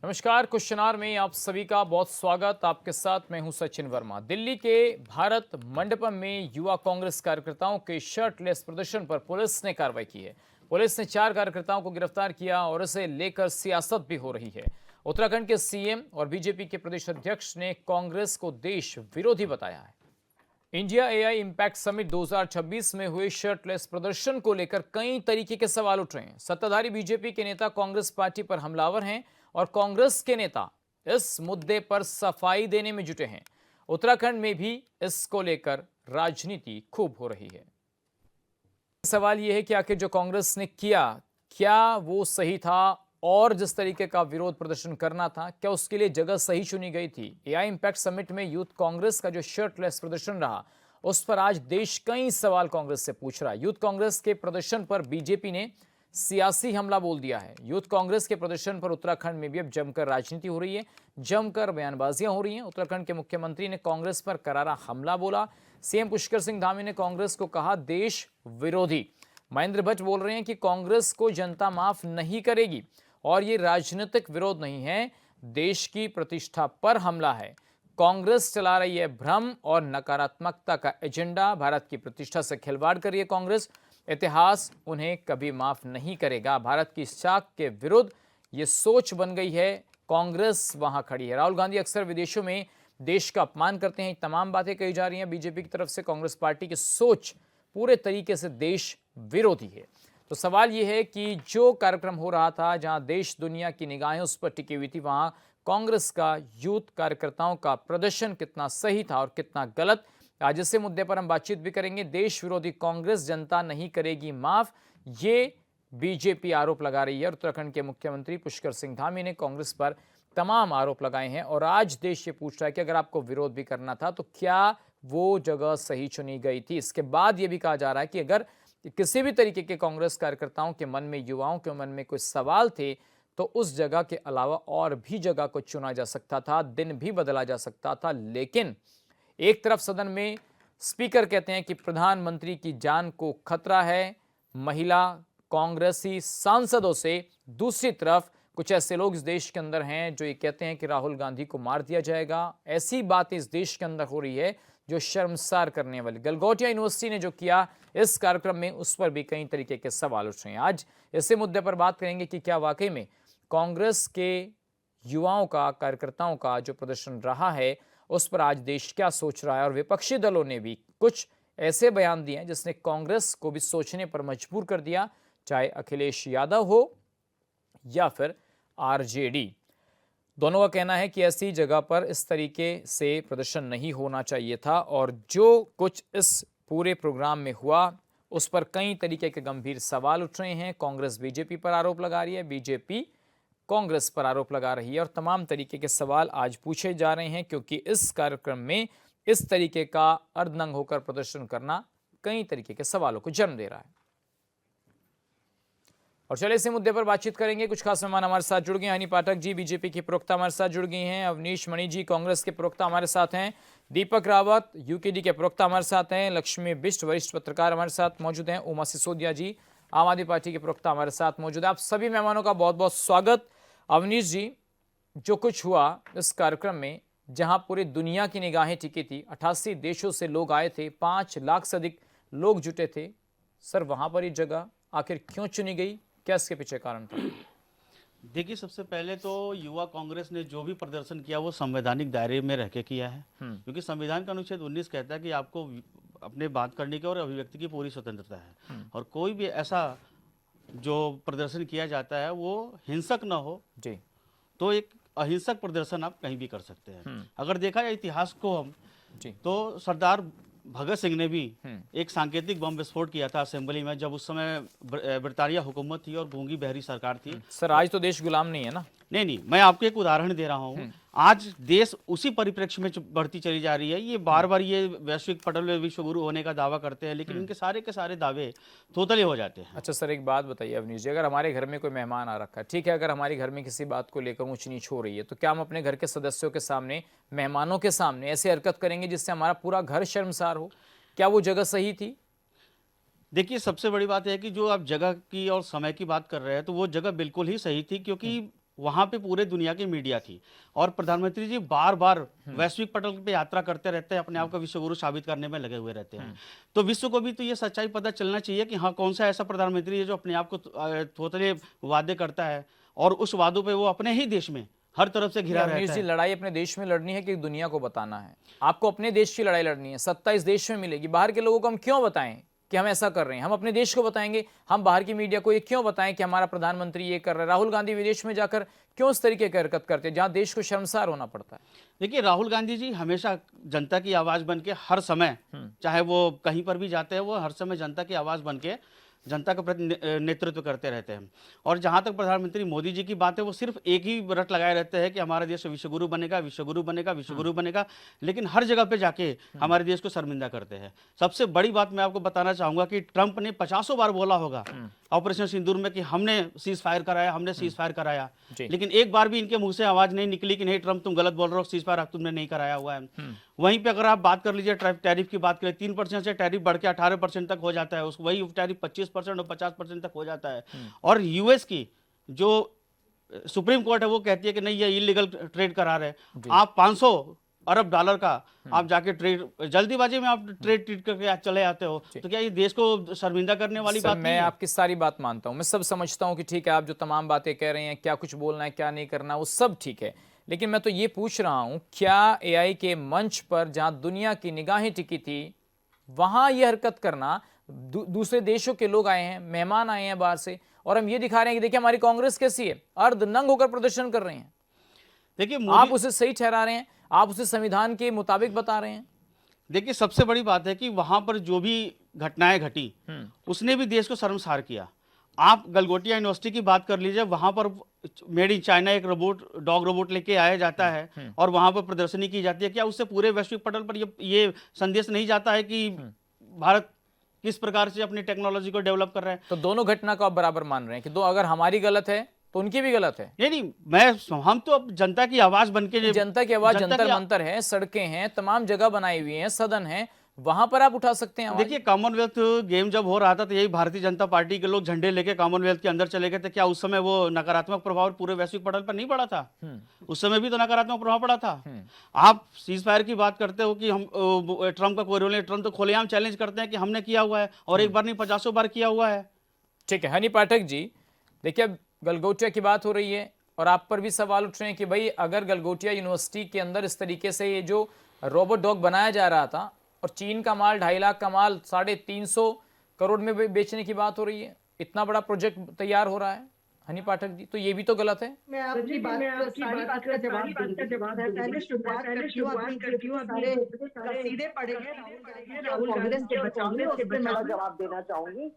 नमस्कार। Question our में आप सभी का बहुत स्वागत। आपके साथ मैं हूं सचिन वर्मा। दिल्ली के भारत मंडपम में युवा कांग्रेस कार्यकर्ताओं के शर्टलेस प्रदर्शन पर पुलिस ने कार्रवाई की है। पुलिस ने 4 कार्यकर्ताओं को गिरफ्तार किया और इसे लेकर सियासत भी हो रही है। उत्तराखंड के सीएम और बीजेपी के प्रदेश अध्यक्ष ने कांग्रेस को देश विरोधी बताया है। इंडिया एआई इंपैक्ट समिट 2026 में हुए शर्टलेस प्रदर्शन को लेकर कई तरीके के सवाल उठ रहे हैं। सत्ताधारी बीजेपी के नेता कांग्रेस पार्टी पर हमलावर हैं और कांग्रेस के नेता इस मुद्दे पर सफाई देने में जुटे हैं। उत्तराखंड में भी इसको लेकर राजनीति खूब हो रही है। सवाल यह है कि आखिर जो कांग्रेस ने किया, क्या वो सही था? और जिस तरीके का विरोध प्रदर्शन करना था, क्या उसके लिए जगह सही चुनी गई थी? एआई इंपैक्ट समिट में यूथ कांग्रेस का जो शर्टलेस प्रदर्शन रहा, उस पर आज देश कई सवाल कांग्रेस से पूछ रहा है। यूथ कांग्रेस के प्रदर्शन पर बीजेपी ने सियासी हमला बोल दिया है। यूथ कांग्रेस के प्रदर्शन पर उत्तराखंड में भी अब जमकर राजनीति हो रही है, जमकर बयानबाजियां हो रही हैं। उत्तराखंड के मुख्यमंत्री ने कांग्रेस पर करारा हमला बोला। सीएम पुष्कर सिंह धामी ने कांग्रेस को कहा देश विरोधी। महेंद्र भट्ट बोल रहे हैं कि कांग्रेस को जनता माफ नहीं करेगी और ये राजनीतिक विरोध नहीं है, देश की प्रतिष्ठा पर हमला है। कांग्रेस चला रही है भ्रम और नकारात्मकता का एजेंडा। भारत की प्रतिष्ठा से खिलवाड़ कर रही है कांग्रेस। इतिहास उन्हें कभी माफ नहीं करेगा। भारत की साख के विरुद्ध ये सोच बन गई है। कांग्रेस वहां खड़ी है। राहुल गांधी अक्सर विदेशों में देश का अपमान करते हैं। तमाम बातें कही जा रही हैं बीजेपी की तरफ से। कांग्रेस पार्टी की सोच पूरे तरीके से देश विरोधी है। तो सवाल यह है कि जो कार्यक्रम हो रहा था, जहां देश दुनिया की निगाहें उस पर टिकी हुई थी, वहां कांग्रेस का यूथ कार्यकर्ताओं का प्रदर्शन कितना सही था और कितना गलत। आज इसी मुद्दे पर हम बातचीत भी करेंगे। देश विरोधी कांग्रेस जनता नहीं करेगी माफ, ये बीजेपी आरोप लगा रही है। उत्तराखंड के मुख्यमंत्री पुष्कर सिंह धामी ने कांग्रेस पर तमाम आरोप लगाए हैं और आज देश ये पूछ रहा है कि अगर आपको विरोध भी करना था तो क्या वो जगह सही चुनी गई थी। इसके बाद ये भी कहा जा रहा है कि अगर किसी भी तरीके के कांग्रेस कार्यकर्ताओं के मन में, युवाओं के मन में कोई सवाल थे, तो उस जगह के अलावा और भी जगह को चुना जा सकता था, दिन भी बदला जा सकता था। लेकिन एक तरफ सदन में स्पीकर कहते हैं कि प्रधानमंत्री की जान को खतरा है महिला कांग्रेसी सांसदों से। दूसरी तरफ कुछ ऐसे लोग इस देश के अंदर हैं जो ये कहते हैं कि राहुल गांधी को मार दिया जाएगा। ऐसी बातें इस देश के अंदर हो रही है जो शर्मसार करने वाली। गलगोटिया यूनिवर्सिटी ने जो किया इस कार्यक्रम में, उस पर भी कई तरीके के सवाल उठ रहे हैं। आज इसी मुद्दे पर बात करेंगे कि क्या वाकई में कांग्रेस के युवाओं का, कार्यकर्ताओं का जो प्रदर्शन रहा है, उस पर आज देश क्या सोच रहा है। और विपक्षी दलों ने भी कुछ ऐसे बयान दिए हैं जिसने कांग्रेस को भी सोचने पर मजबूर कर दिया, चाहे अखिलेश यादव हो या फिर आरजेडी। दोनों का कहना है कि ऐसी जगह पर इस तरीके से प्रदर्शन नहीं होना चाहिए था और जो कुछ इस पूरे प्रोग्राम में हुआ उस पर कई तरीके के गंभीर सवाल उठ रहे हैं। कांग्रेस बीजेपी पर आरोप लगा रही है, बीजेपी कांग्रेस पर आरोप लगा रही है और तमाम तरीके के सवाल आज पूछे जा रहे हैं, क्योंकि इस कार्यक्रम में इस तरीके का अर्धनंग होकर प्रदर्शन करना कई तरीके के सवालों को जन्म दे रहा है। और चलिए इसी मुद्दे पर बातचीत करेंगे। कुछ खास मेहमान हमारे साथ जुड़ गए हैं। हनी पाठक जी बीजेपी के प्रवक्ता हमारे साथ जुड़ गए हैं। अवनीश मणि जी कांग्रेस के प्रवक्ता हमारे साथ हैं। दीपक रावत यूकेडी के प्रवक्ता हमारे साथ हैं। लक्ष्मी बिष्ट वरिष्ठ पत्रकार हमारे साथ मौजूद हैं। उमा सिसोदिया जी आम आदमी पार्टी के प्रवक्ता हमारे साथ मौजूद है। आप सभी मेहमानों का बहुत बहुत स्वागत। अवनीश जी, जो कुछ हुआ इस कार्यक्रम में, जहां पूरी दुनिया की निगाहें टिकी थी, 88 देशों से लोग आए थे, 5 लाख से अधिक लोग जुटे थे, सर वहां पर ये जगह आखिर क्यों चुनी गई? क्या इसके पीछे कारण था? देखिए, सबसे पहले तो युवा कांग्रेस ने जो भी प्रदर्शन किया वो संवैधानिक दायरे में रह के किया है, क्योंकि संविधान का अनुच्छेद 19 कहता है कि आपको अपने बात करने की और अभिव्यक्ति की पूरी स्वतंत्रता है और कोई भी ऐसा जो प्रदर्शन किया जाता है वो हिंसक ना हो जी, तो एक अहिंसक प्रदर्शन आप कहीं भी कर सकते हैं। अगर देखा जाए इतिहास को हम जी, तो सरदार भगत सिंह ने भी एक सांकेतिक बम विस्फोट किया था असेंबली में, जब उस समय ब्रिटानिया हुकूमत थी और गूंगी बहरी सरकार थी। सर आज तो देश गुलाम नहीं है ना? नहीं, मैं आपको एक उदाहरण दे रहा हूँ। आज देश उसी परिप्रेक्ष्य में बढ़ती चली जा रही है। ये बार बार ये वैश्विक पटल में विश्व गुरु होने का दावा करते हैं, लेकिन इनके सारे के सारे दावे तोतले हो जाते हैं। अच्छा सर, एक बात बताइए अवनीश जी, अगर हमारे घर में कोई मेहमान आ रखा है, ठीक है, अगर हमारे घर में किसी बात को लेकर ऊंच नीच हो रही है, तो क्या हम अपने घर के सदस्यों के सामने, मेहमानों के सामने ऐसी हरकत करेंगे जिससे हमारा पूरा घर शर्मसार हो? क्या वो जगह सही थी? देखिए, सबसे बड़ी बात है कि जो आप जगह की और समय की बात कर रहे हैं, तो वो जगह बिल्कुल ही सही थी, क्योंकि वहां पे पूरे दुनिया की मीडिया थी और प्रधानमंत्री जी बार बार वैश्विक पटल पे यात्रा करते रहते हैं, अपने आप को विश्वगुरु साबित करने में लगे हुए रहते हैं। तो विश्व को भी तो ये सच्चाई पता चलना चाहिए कि हाँ, कौन सा ऐसा प्रधानमंत्री है जो अपने आप को थोतले वादे करता है और उस वादों पे वो अपने ही देश में हर तरफ से घिरा अवनीश रहता जी, है। लड़ाई अपने देश में लड़नी है कि दुनिया को बताना है? आपको अपने देश की लड़ाई लड़नी है, सत्ता इस देश में मिलेगी। बाहर के लोगों को हम क्यों बताएं कि हम ऐसा कर रहे हैं? हम अपने देश को बताएंगे। हम बाहर की मीडिया को ये क्यों बताएं कि हमारा प्रधानमंत्री ये कर रहा है? राहुल गांधी विदेश में जाकर क्यों इस तरीके की हरकत करते हैं जहां देश को शर्मसार होना पड़ता है? देखिए, राहुल गांधी जी हमेशा जनता की आवाज बन के हर समय, चाहे वो कहीं पर भी जाते हैं, वो हर समय जनता की आवाज बन के जनता के प्रति नेतृत्व करते रहते हैं। और जहां तक प्रधानमंत्री मोदी जी की बात है, वो सिर्फ एक ही रट लगाए रहते हैं कि हमारा देश विश्वगुरु बनेगा, विश्वगुरु बनेगा, विश्वगुरु बनेगा, लेकिन हर जगह पे जाके हमारे देश को शर्मिंदा करते हैं। सबसे बड़ी बात मैं आपको बताना चाहूंगा कि ट्रंप ने 50 बार बोला होगा ऑपरेशन सिंदूर में कि हमने सीज फायर कराया, हमने सीज फायर कराया, लेकिन एक बार भी इनके मुंह से आवाज नहीं निकली कि नहीं ट्रंप तुम गलत बोल रहे हो, सीज फायर तुमने नहीं कराया हुआ है। वहीं पे अगर आप बात कर लीजिए टैरिफ की बात करें, 3% से टैरिफ बढ़ के 18% तक हो जाता है, उस वही टैरिफ 25% और 50% तक हो जाता है। और यूएस की जो सुप्रीम कोर्ट है वो कहती है कि नहीं, ये इलीगल ट्रेड करा रहे हैं। आप 500 अरब डॉलर का आप जाके ट्रेड, जल्दीबाजी में आप ट्रेड करके चले आते हो, तो क्या ये देश को शर्मिंदा करने वाली बात नहीं मैं है? आपकी सारी बात मानता हूं, मैं सब समझता हूं कि ठीक है, आप जो तमाम बातें कह रहे हैं, क्या कुछ बोलना है क्या नहीं करना, वो सब ठीक है। लेकिन मैं तो ये पूछ रहा हूं, क्या एआई के मंच पर जहां दुनिया की निगाहें टिकी थी, वहां ये हरकत करना, दूसरे देशों के लोग आए हैं, मेहमान आए हैं बाहर से, और हम ये दिखा रहे हैं कि देखिए हमारी कांग्रेस कैसी है, अर्धनंग होकर प्रदर्शन कर रहे हैं। देखिए, आप उसे सही ठहरा रहे हैं, आप उसे संविधान के मुताबिक बता रहे हैं। देखिए, सबसे बड़ी बात है कि वहां पर जो भी घटनाएं घटी, उसने भी देश को शर्मसार किया। आप गलगोटिया यूनिवर्सिटी की बात कर लीजिए, वहां पर मेड इन चाइना एक रोबोट, डॉग रोबोट लेके आया जाता है और वहां पर प्रदर्शनी की जाती है। क्या उससे पूरे वैश्विक पटल पर ये संदेश नहीं जाता है कि भारत किस प्रकार से अपनी टेक्नोलॉजी को डेवलप कर रहे हैं? तो दोनों घटना को आप बराबर मान रहे हैं कि दो, अगर हमारी गलत है तो उनकी भी गलत है? नहीं, हम तो अब जनता की आवाज बन के, जनता की आवाज जंतर मंतर है, सड़कें हैं, तमाम जगह बनाई हुई हैं, सदन है, वहां पर आप उठा सकते हैं आवाज। देखिए, कॉमनवेल्थ गेम जब हो रहा था तो यही भारतीय जनता पार्टी के लोग झंडे लेके कॉमनवेल्थ के अंदर चले गए थे। क्या उस समय वो नकारात्मक प्रभाव पूरे वैश्विक पटल पर नहीं पड़ा था? उस समय भी तो नकारात्मक प्रभाव पड़ा था। आप सीज फायर की बात करते हो कि हम ट्रंप का कोई रोल नहीं, ट्रंप तो खुलेआम चैलेंज करते हैं कि हमने किया हुआ है, और एक बार नहीं 50 बार किया हुआ है। ठीक है हनी पाठक जी, देखिए गलगोटिया की बात हो रही है और आप पर भी सवाल उठ रहे हैं कि भाई अगर गलगोटिया यूनिवर्सिटी के अंदर इस तरीके से ये जो रोबोट डॉग बनाया जा रहा था और चीन का माल 2.5 लाख का माल 350 करोड़ में बेचने की बात हो रही है, इतना बड़ा प्रोजेक्ट तैयार हो रहा है हनी पाठक जी, तो ये भी तो गलत है। मैं आपकी बात का जवाब दूंगी। पहले शुरुआत करती हूँ, सारे कसीदे पढ़ेंगे राहुल कांग्रेस के बचाव में, उससे मैं जवाब देना चाहूंगी।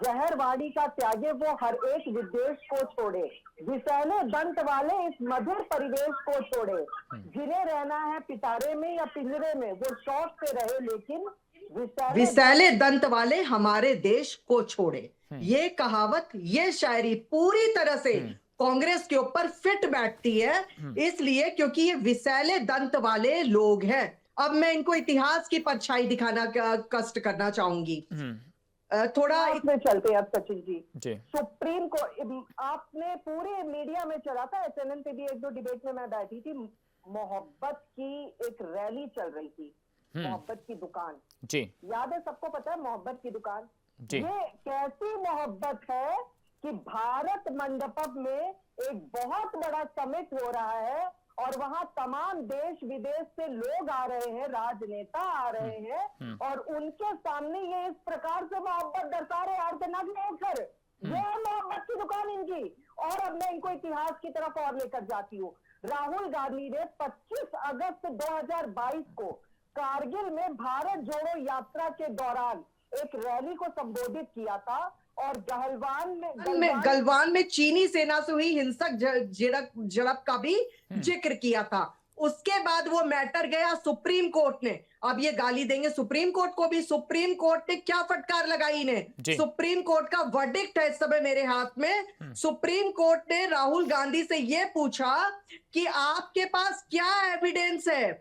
जहरवाड़ी का त्यागे वो हर एक विदेश को छोड़े, विषैले दंत वाले इस मधुर परिवेश को छोड़े, जिन्हें रहना है पिटारे में या पिंजरे में वो शौक से रहे, लेकिन विषैले दंत वाले हमारे देश को छोड़े। ये कहावत, ये शायरी पूरी तरह से कांग्रेस के ऊपर फिट बैठती है, इसलिए क्योंकि ये विषैले दंत वाले लोग हैं। अब मैं इनको इतिहास की परछाई दिखाना कष्ट करना चाहूंगी। थोड़ा इसमें चलते हैं अब सचिन जी। सुप्रीम को आपने पूरे मीडिया में चला था, SNN पे भी 1-2 डिबेट में मैं बैठी थी, मोहब्बत की एक रैली चल रही थी, मोहब्बत की दुकान जी, याद है सबको, पता है मोहब्बत की दुकान जी। ये कैसी मोहब्बत है कि भारत मंडपम में एक बहुत बड़ा समिट हो रहा है और वहां तमाम देश विदेश से लोग आ रहे हैं, राजनेता आ रहे हैं, और उनके सामने ये इस प्रकार से मोहब्बत दर्शा रहे अर्धनग्न होकर। ये है मोहब्बत की दुकान इनकी। और अब मैं इनको इतिहास की तरफ और लेकर जाती हूँ। राहुल गांधी ने 25 अगस्त 2022 को कारगिल में भारत जोड़ो यात्रा के दौरान एक रैली को संबोधित किया था और गलवान में चीनी सेना से हुई हिंसक झड़प का भी जिक्र किया था। उसके बाद वो मैटर गया सुप्रीम कोर्ट ने। अब ये गाली देंगे सुप्रीम कोर्ट को भी। सुप्रीम कोर्ट ने क्या फटकार लगाई इन्हें? सुप्रीम कोर्ट का वर्डिक्ट है इस समय मेरे हाथ में। सुप्रीम कोर्ट ने राहुल गांधी से ये पूछा कि आपके पास क्या एविडेंस है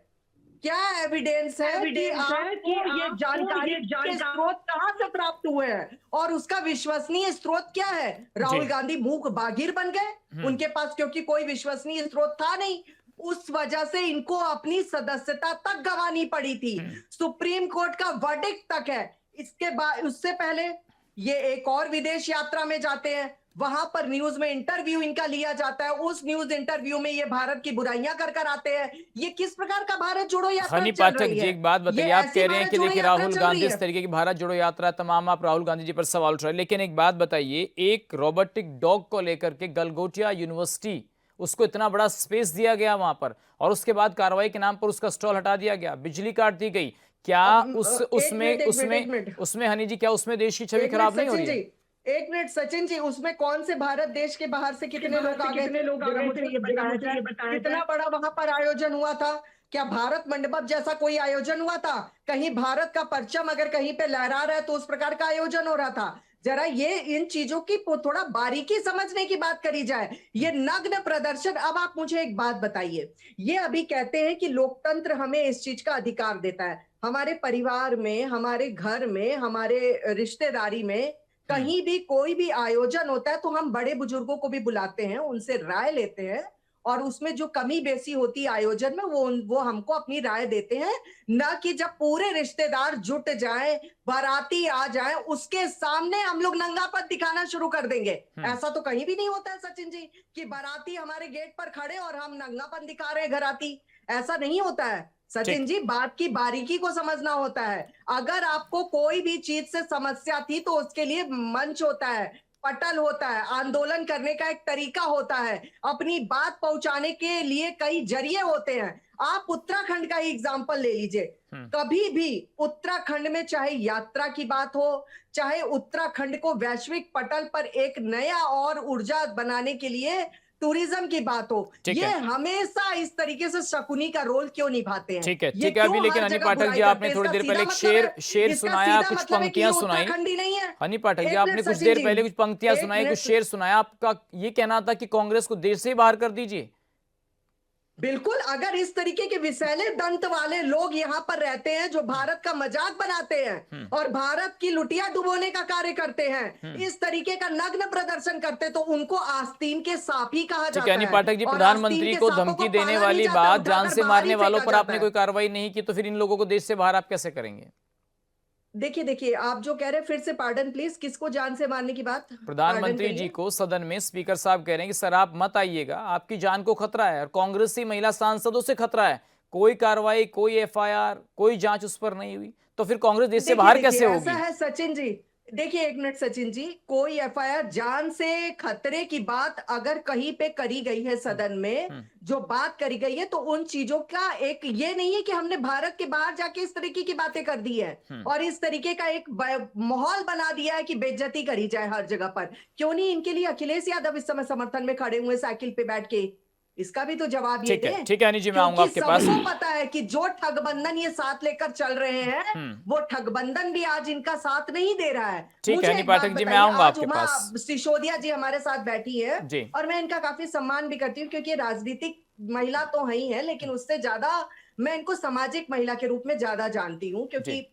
क्या एविडेंस है कि आपको ये जानकारी के स्रोत कहाँ से प्राप्त हुए हैं और उसका विश्वसनीय स्रोत क्या है? राहुल गांधी मूक बागीर बन गए उनके पास, क्योंकि कोई विश्वसनीय स्रोत था नहीं। उस वजह से इनको अपनी सदस्यता तक गंवानी पड़ी थी। सुप्रीम कोर्ट का वर्डिक्ट तक है। इसके बाद, उससे पहले ये एक और विदेश यात्रा में जाते हैं, वहां पर न्यूज में इंटरव्यू इनका लिया जाता है। उस न्यूज इंटरव्यू में ये भारत की बुराइयां कर कर आते हैं। ये किस प्रकार का भारत जोड़ो यात्रा हनी चल पाठक रही जी, है? एक बात बताइए, ये आप ऐसी कह रहे हैं भारत कि जोड़ो देखिए यात्रा राहुल चल गांधी रही इस है। तरीके की भारत जोड़ो यात्रा, तमाम आप राहुल गांधी जी पर सवाल उठ रहे हैं, लेकिन एक बात बताइए, एक रोबोटिक डॉग को लेकर के गलगोटिया यूनिवर्सिटी, उसको इतना बड़ा स्पेस दिया गया वहां पर, और उसके बाद कार्रवाई के नाम पर उसका स्टॉल हटा दिया गया, बिजली काट दी गई। क्या एक मिनट उसमें हनी जी, क्या उसमें देश की छवि एक मिनट खराब नहीं हो सचिन रही जी, है? एक मिनट सचिन जी, उसमें कौन से भारत देश के बाहर से कितने लोग आ गए थे? जरा मुझे ये बताया जाए, कितना बड़ा वहां पर आयोजन हुआ था? क्या भारत मंडपम जैसा कोई आयोजन हुआ था? कहीं भारत का परचम अगर कहीं पे लहरा रहा है तो उस प्रकार का आयोजन हो रहा था? जरा ये इन चीजों की थोड़ा बारीकी समझने की बात करी जाए। ये नग्न प्रदर्शन, अब आप मुझे एक बात बताइए, ये अभी कहते हैं कि लोकतंत्र हमें इस चीज का अधिकार देता है। हमारे परिवार में, हमारे घर में, हमारे रिश्तेदारी में कहीं भी कोई भी आयोजन होता है तो हम बड़े बुजुर्गों को भी बुलाते हैं, उनसे राय लेते हैं, और उसमें जो कमी बेसी होती है आयोजन में वो हमको अपनी राय देते हैं। न कि जब पूरे रिश्तेदार जुट जाएं, बाराती आ जाएं, उसके सामने हम लोग नंगापन दिखाना शुरू कर देंगे। ऐसा तो कहीं भी नहीं होता है सचिन जी, कि बाराती हमारे गेट पर खड़े और हम नंगापन दिखा रहे हैं घराती। ऐसा नहीं होता है सचिन जी, बात की बारीकी को समझना होता है। अगर आपको कोई भी चीज से समस्या थी तो उसके लिए मंच होता है, पटल होता है, आंदोलन करने का एक तरीका होता है, अपनी बात पहुंचाने के लिए कई जरिए होते हैं। आप उत्तराखंड का ही एग्जाम्पल ले लीजिए। कभी भी उत्तराखंड में चाहे यात्रा की बात हो, चाहे उत्तराखंड को वैश्विक पटल पर एक नया और ऊर्जा बनाने के लिए टूरिज्म की बात हो, ये हमेशा इस तरीके से शकुनी का रोल क्यों निभाते हैं? ठीक है, ये ठीक है। अभी क्यों लेकिन हर हनी जगह पाठक बुराई जी, करते आपने हैं? थोड़ी इसका देर सीधा पहले एक मतलब है, शेर इसका सुनाया, सीधा कुछ मतलब है कि ये पंक्तियां सुनाई। उत्तराखंडी नहीं है। हनी पाठक जी, एक आपने मिनट कुछ सचिन देर जी, पहले कुछ पंक्तियां एक सुनाई, कुछ मिनट। शेर सुनाया, आपका ये कहना था कि कांग्रेस को देश से ही बाहर कर दीजिए। बिल्कुल, अगर इस तरीके के विषैले दंत वाले लोग यहाँ पर रहते हैं जो भारत का मजाक बनाते हैं और भारत की लुटिया डुबोने का कार्य करते हैं, इस तरीके का नग्न प्रदर्शन करते, तो उनको आस्तीन के सांप ही कहा ठीक है जाता हनी है। पाठक जी, और आस्तीन प्रधानमंत्री के को सांपों धमकी देने पाला नहीं वाली जाता, बात, उठाकर जान से बाहर मारने ही वालों फेंका पर जाता आपने है। कोई कार्रवाई नहीं की, तो फिर इन लोगों को देश से बाहर आप कैसे करेंगे? देखिए, आप जो कह रहे हैं, फिर से पार्डन प्लीज, किसको जान से मारने की बात? पार्डन प्रधानमंत्री जी कहिए। को सदन में स्पीकर साहब कह रहे हैं कि सर आप मत आइएगा, आपकी जान को खतरा है, और कांग्रेसी महिला सांसदों से खतरा है। कोई कार्रवाई, कोई एफआईआर, कोई जांच उस पर नहीं हुई, तो फिर कांग्रेस देश से बाहर कैसे ऐसा होगी? है सचिन जी, देखिए एक मिनट सचिन जी, कोई एफआईआर, जान से खतरे की बात अगर कहीं पे करी गई है सदन में, जो बात करी गई है, तो उन चीजों का एक ये नहीं है कि हमने भारत के बाहर जाके इस तरीके की बातें कर दी है और इस तरीके का एक माहौल बना दिया है कि बेइज्जती करी जाए हर जगह पर। क्यों नहीं इनके लिए अखिलेश यादव इस समय समर्थन में खड़े हुए साइकिल पे बैठ के? इसका भी तो जवाब ये दें। ठीक है हनी जी, मैं आऊंगा क्योंकि आपके पास। सबको पता है कि जो ठगबंधन ये साथ लेकर चल रहे हैं, वो ठगबंधन भी आज इनका साथ नहीं दे रहा है। ठीक है मुझे हनी एक बात पाठक जी, मैं बताइए, आऊंगा आज आपके उमा पास। सिसोदिया जी हमारे साथ बैठी है जी। और मैं इनका काफी सम्मान भी करती हूँ, क्योंकि राजनीतिक महिला तो है ही है, लेकिन उससे ज्यादा मैं इनको सामाजिक महिला के रूप में ज्यादा जानती हूँ, क्योंकि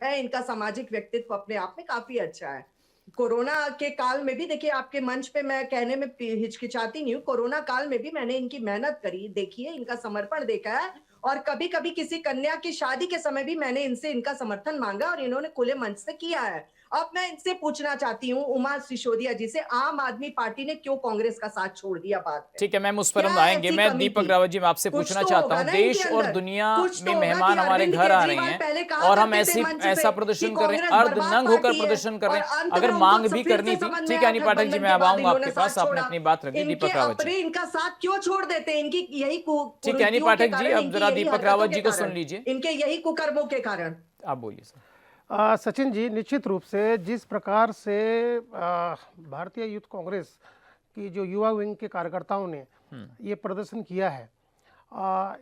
है इनका सामाजिक व्यक्तित्व अपने आप में काफी अच्छा है। कोरोना के काल में भी देखिए, आपके मंच पे मैं कहने में हिचकिचाती नहीं हूँ, कोरोना काल में भी मैंने इनकी मेहनत करी देखी है, इनका समर्पण देखा है, और कभी कभी किसी कन्या की शादी के समय भी मैंने इनसे इनका समर्थन मांगा और इन्होंने खुले मंच से किया है। अब मैं इनसे पूछना चाहती हूँ, उमा सिसोदिया जी से, आम आदमी पार्टी ने क्यों कांग्रेस का साथ छोड़ दिया? बात है, ठीक है मैम, उस पर हम क्या आएंगे। ऐसी मैं कमी दीपक थी? रावत जी, मैं आपसे कुछ पूछना तो चाहता होगा हूँ, ना इनके देश और अंदर, दुनिया कुछ तो में होगा मेहमान कि हमारे अरविंद घर आ रहे केजरीवाल हैं पहले कहा और हम करते थे ऐसी मंच ऐसा पे प्रदर्शन कि कर रहे हैं, कांग्रेस अर्धनंग बर्बाद होकर पार्टी है, प्रदर्शन कर और रहे हैं। अंत में अगर उनको मांग भी फिर करनी से थी, समझ में ठीक है आया हनी पाठक जी, ठगबंधन मैं के अब बाद आऊंगा इन्होंने आपके पास, साथ आपने छोड़ा। अपनी बात रख दी। इनके दीपक रावत जी, अपने इनका साथ क्यों छोड़ देते? इनकी यही ठीक है हनी कुरीतियों के पाठक जी, कारण, अब इनकी जरा यही दीपक रावत हरकतों जी के को सुन कारण, लीजिए। इनके यही कुकर्मों के कारण। आप बोलिए सर। सचिन जी, निश्चित रूप से जिस प्रकार से भारतीय यूथ कांग्रेस की जो युवा विंग के कार्यकर्ताओं ने ये प्रदर्शन किया है,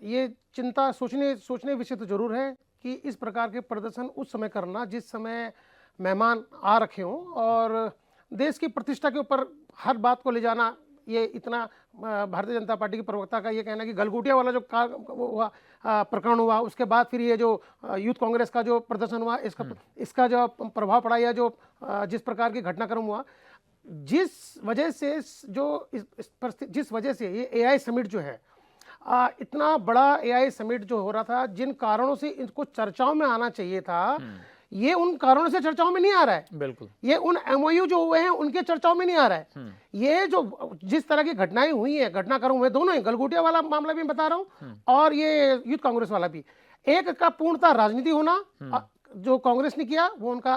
ये चिंता सोचने विषय तो जरूर है कि इस प्रकार के प्रदर्शन उस समय करना जिस समय मेहमान आ रखे हों और देश की प्रतिष्ठा के ऊपर हर बात को ले जाना, ये इतना भारतीय जनता पार्टी के प्रवक्ता का ये कहना कि गलगोटिया वाला जो हुआ प्रकरण हुआ, उसके बाद फिर ये जो यूथ कांग्रेस का जो प्रदर्शन हुआ, इसका जो प्रभाव पड़ा या जो जिस प्रकार की घटनाक्रम हुआ, जिस वजह से ये एआई समिट जो है, इतना बड़ा एआई समिट जो हो रहा था, जिन कारणों से इनको चर्चाओं में आना चाहिए था, ये उन कारणों से चर्चाओं में नहीं आ रहा है। बिल्कुल, ये उन एमओयू जो हुए हैं उनके चर्चाओं में नहीं आ रहा है। ये जो जिस तरह की घटनाएं हुई है, घटनाक्रम हुए, दोनों ही, गलगोटिया वाला मामला भी मैं बता रहा हूं और ये यूथ कांग्रेस वाला भी, एक का पूर्णतः राजनीति होना, जो कांग्रेस ने किया वो उनका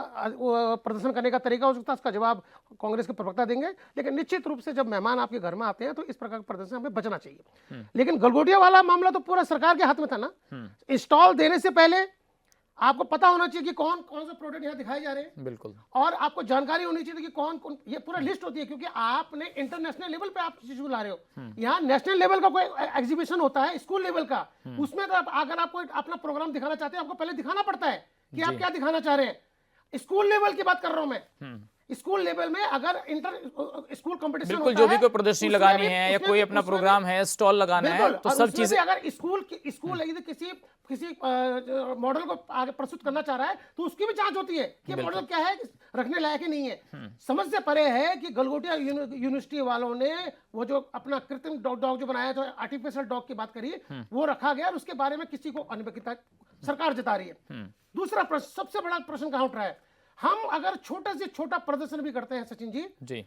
प्रदर्शन करने का तरीका हो सकता है, उसका जवाब कांग्रेस के प्रवक्ता देंगे। लेकिन निश्चित रूप से जब मेहमान आपके घर में आते हैं तो इस प्रकार के प्रदर्शन हमें बचना चाहिए। लेकिन गलगोटिया वाला मामला तो पूरा सरकार के हाथ में था ना। स्टॉल देने से पहले आपको पता होना चाहिए कि कौन कौन से प्रोडक्ट यहाँ दिखाए जा रहे हैं। बिल्कुल, और आपको जानकारी होनी चाहिए कि कौन कौन, ये पूरा लिस्ट होती है, क्योंकि आपने इंटरनेशनल लेवल पे आप चीज ला रहे हो। यहाँ नेशनल लेवल का कोई एग्जीबिशन होता है, स्कूल लेवल का, उसमें तो अगर आपको अपना प्रोग्राम दिखाना चाहते हैं, आपको पहले दिखाना पड़ता है कि आप क्या दिखाना चाह रहे हैं। स्कूल लेवल की बात कर रहा हूं मैं। स्कूल लेवल में अगर इंटर स्कूल कंपटीशन बिल्कुल, जो भी कोई प्रदर्शनी लगानी है या कोई अपना प्रोग्राम है, स्टॉल लगाना है, तो सब चीजें, अगर स्कूल यदि किसी मॉडल को आगे प्रस्तुत करना चाह रहा है तो उसकी भी जांच होती है कि मॉडल क्या है, रखने लायक है नहीं है। समझ से परे है कि गलगोटिया यूनिवर्सिटी वालों ने वो जो अपना कृत्रिम डॉग जो बनाया, जो आर्टिफिशियल डॉग की बात करी, वो रखा गया और उसके बारे में किसी को अनभिज्ञता सरकार जता रही है। दूसरा प्रश्न, सबसे बड़ा प्रश्न कहां उठ रहा है, हम अगर छोटे से छोटा प्रदर्शन भी करते हैं Sachin ji,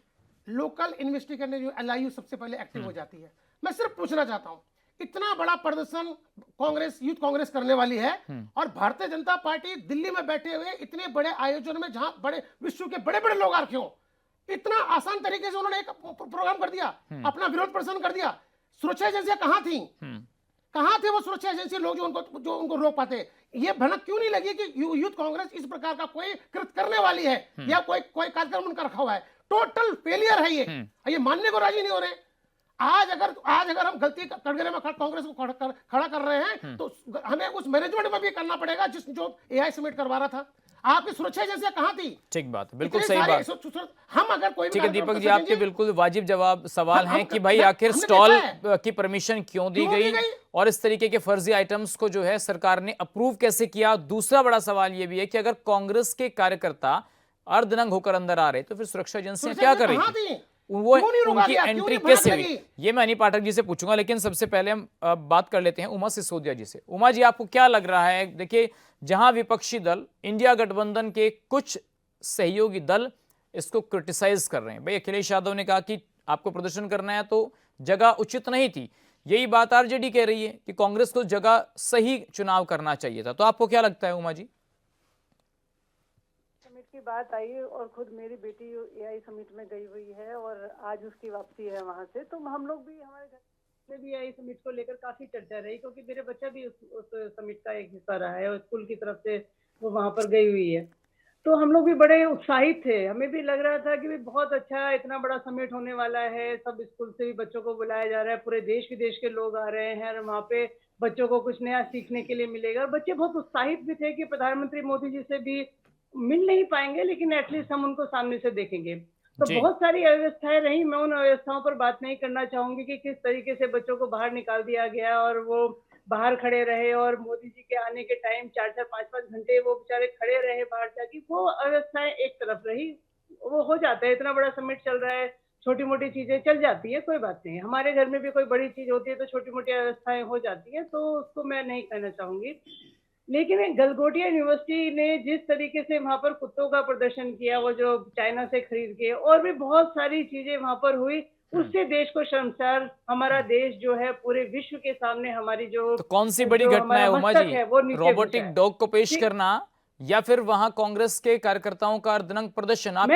local investigation LIU सबसे पहले एक्टिव हो जाती है। मैं सिर्फ पूछना चाहता हूं, इतना बड़ा प्रदर्शन कांग्रेस, यूथ कांग्रेस करने वाली है और भारतीय जनता पार्टी दिल्ली में बैठे हुए इतने बड़े आयोजन में, जहां बड़े विश्व के बड़े बड़े लोग आ रखे हो, इतना आसान तरीके से उन्होंने एक प्रोग्राम कर दिया, अपना विरोध प्रदर्शन कर दिया। सुरक्षा एजेंसियां कहां थी? कहां थे वो सुरक्षा एजेंसी लोग जो उनको रोक पाते? ये भनक क्यों नहीं लगी कि यूथ कांग्रेस इस प्रकार का कोई कृत्य करने वाली है या कोई कार्यक्रम उनका रखा हुआ है? टोटल फेलियर है ये मानने को राजी नहीं हो रहे। आज अगर हम गलती कटघरे में कांग्रेस को खड़ा कर रहे हैं तो हमें उस मैनेजमेंट में भी करना पड़ेगा जो एआई समिट करवा रहा था। आपकी सुरक्षा एजेंसियां कहां थी? ठीक बात है, बिल्कुल सही बात। हम अगर कोई, ठीक है दीपक जी, आपके बिल्कुल वाजिब जवाब सवाल हैं कि भाई आखिर स्टॉल की परमिशन क्यों दी गई और इस तरीके के फर्जी आइटम्स को जो है सरकार ने अप्रूव कैसे किया। दूसरा बड़ा सवाल ये भी है कि अगर कांग्रेस के कार्यकर्ता अर्धनंग होकर अंदर आ रहे तो फिर सुरक्षा एजेंसियां क्या कर रही थी? वो उनकी एंट्री कैसे हुई? ये मैं अनिल पाठक जी से पूछूंगा, लेकिन सबसे पहले हम बात कर लेते हैं उमा सिसोदिया जी से। उमा जी, आपको क्या लग रहा है? देखिए, जहां विपक्षी दल, इंडिया गठबंधन के कुछ सहयोगी दल इसको क्रिटिसाइज कर रहे हैं, भाई अखिलेश यादव ने कहा कि आपको प्रदर्शन करना है तो जगह उचित नहीं थी, यही बात आरजेडी कह रही है कि कांग्रेस को जगह सही चुनाव करना चाहिए था। तो आपको क्या लगता है उमा जी? की बात आई और खुद मेरी बेटी एआई समिट में गई हुई है और आज उसकी वापसी है वहां से, तो हम लोग भी, हमारे घर में भी एआई समिट को लेकर काफी चर्चा रही, क्योंकि मेरे बच्चा भी उस समिट का एक हिस्सा रहा है और स्कूल की तरफ से वो वहां पर गई हुई है। तो हम लोग भी बड़े उत्साहित थे, हमें भी लग रहा था कि बहुत अच्छा, इतना बड़ा समिट होने वाला है, सब स्कूल से भी बच्चों को बुलाया जा रहा है, पूरे देश विदेश के लोग आ रहे हैं और वहाँ पे बच्चों को कुछ नया सीखने के लिए मिलेगा। और बच्चे बहुत उत्साहित भी थे कि प्रधानमंत्री मोदी जी से भी मिल नहीं पाएंगे लेकिन एटलीस्ट हम उनको सामने से देखेंगे। तो बहुत सारी अव्यवस्थाएं रही, मैं उन अव्यवस्थाओं पर बात नहीं करना चाहूंगी कि किस तरीके से बच्चों को बाहर निकाल दिया गया और वो बाहर खड़े रहे और मोदी जी के आने के टाइम 4-4, 5-5 घंटे वो बेचारे खड़े रहे बाहर जाके। वो अव्यवस्थाएं एक तरफ रही, वो हो जाता है, इतना बड़ा समिट चल रहा है, छोटी मोटी चीजें चल जाती है, कोई बात नहीं। हमारे घर में भी कोई बड़ी चीज होती है तो छोटी मोटी अव्यवस्थाएं हो जाती है, तो उसको मैं नहीं कहना चाहूंगी। लेकिन गलगोटिया यूनिवर्सिटी ने जिस तरीके से वहां पर कुत्तों का प्रदर्शन किया, वो जो चाइना से खरीद के, और भी बहुत सारी चीजें वहां पर हुई, उससे देश को शर्मसार, हमारा देश जो है पूरे विश्व के सामने हमारी जो, तो कौन सी बड़ी घटना है उमा जी? रोबोटिक डॉग को पेश करना या फिर वहां कांग्रेस के कार्यकर्ताओं का अर्धनंग प्रदर्शन? आप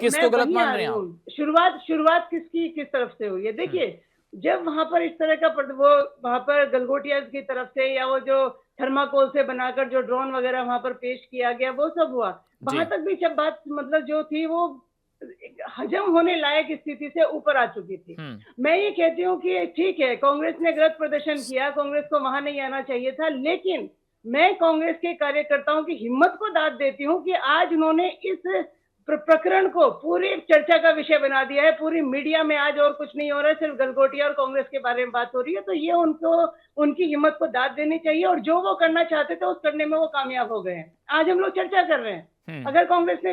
किसको गलत मान रहे हैं? शुरुआत किस तरफ से हुई है? देखिए, जब वहां पर इस तरह का वो वहां पर गलगोटिया की तरफ से या वो जो थर्माकोल से बनाकर जो ड्रोन वगैरह वहां पर पेश किया गया, वो सब हुआ, वहां तक भी जब बात मतलब जो थी वो हजम होने लायक स्थिति से ऊपर आ चुकी थी। मैं ये कहती हूँ कि ठीक है, कांग्रेस ने गलत प्रदर्शन किया, कांग्रेस को वहां नहीं आना चाहिए था, लेकिन मैं कांग्रेस के कार्यकर्ताओं की हिम्मत को दाद देती हूँ कि आज उन्होंने इस प्रकरण को पूरी चर्चा का विषय बना दिया है। पूरी मीडिया में आज और कुछ नहीं हो रहा है, सिर्फ गलगोटिया और कांग्रेस के बारे में बात हो रही है। तो ये उनको उनकी हिम्मत को दाद देनी चाहिए, और जो वो करना चाहते थे उस करने में वो कामयाब हो गए हैं। आज हम लोग चर्चा कर रहे हैं। अगर कांग्रेस ने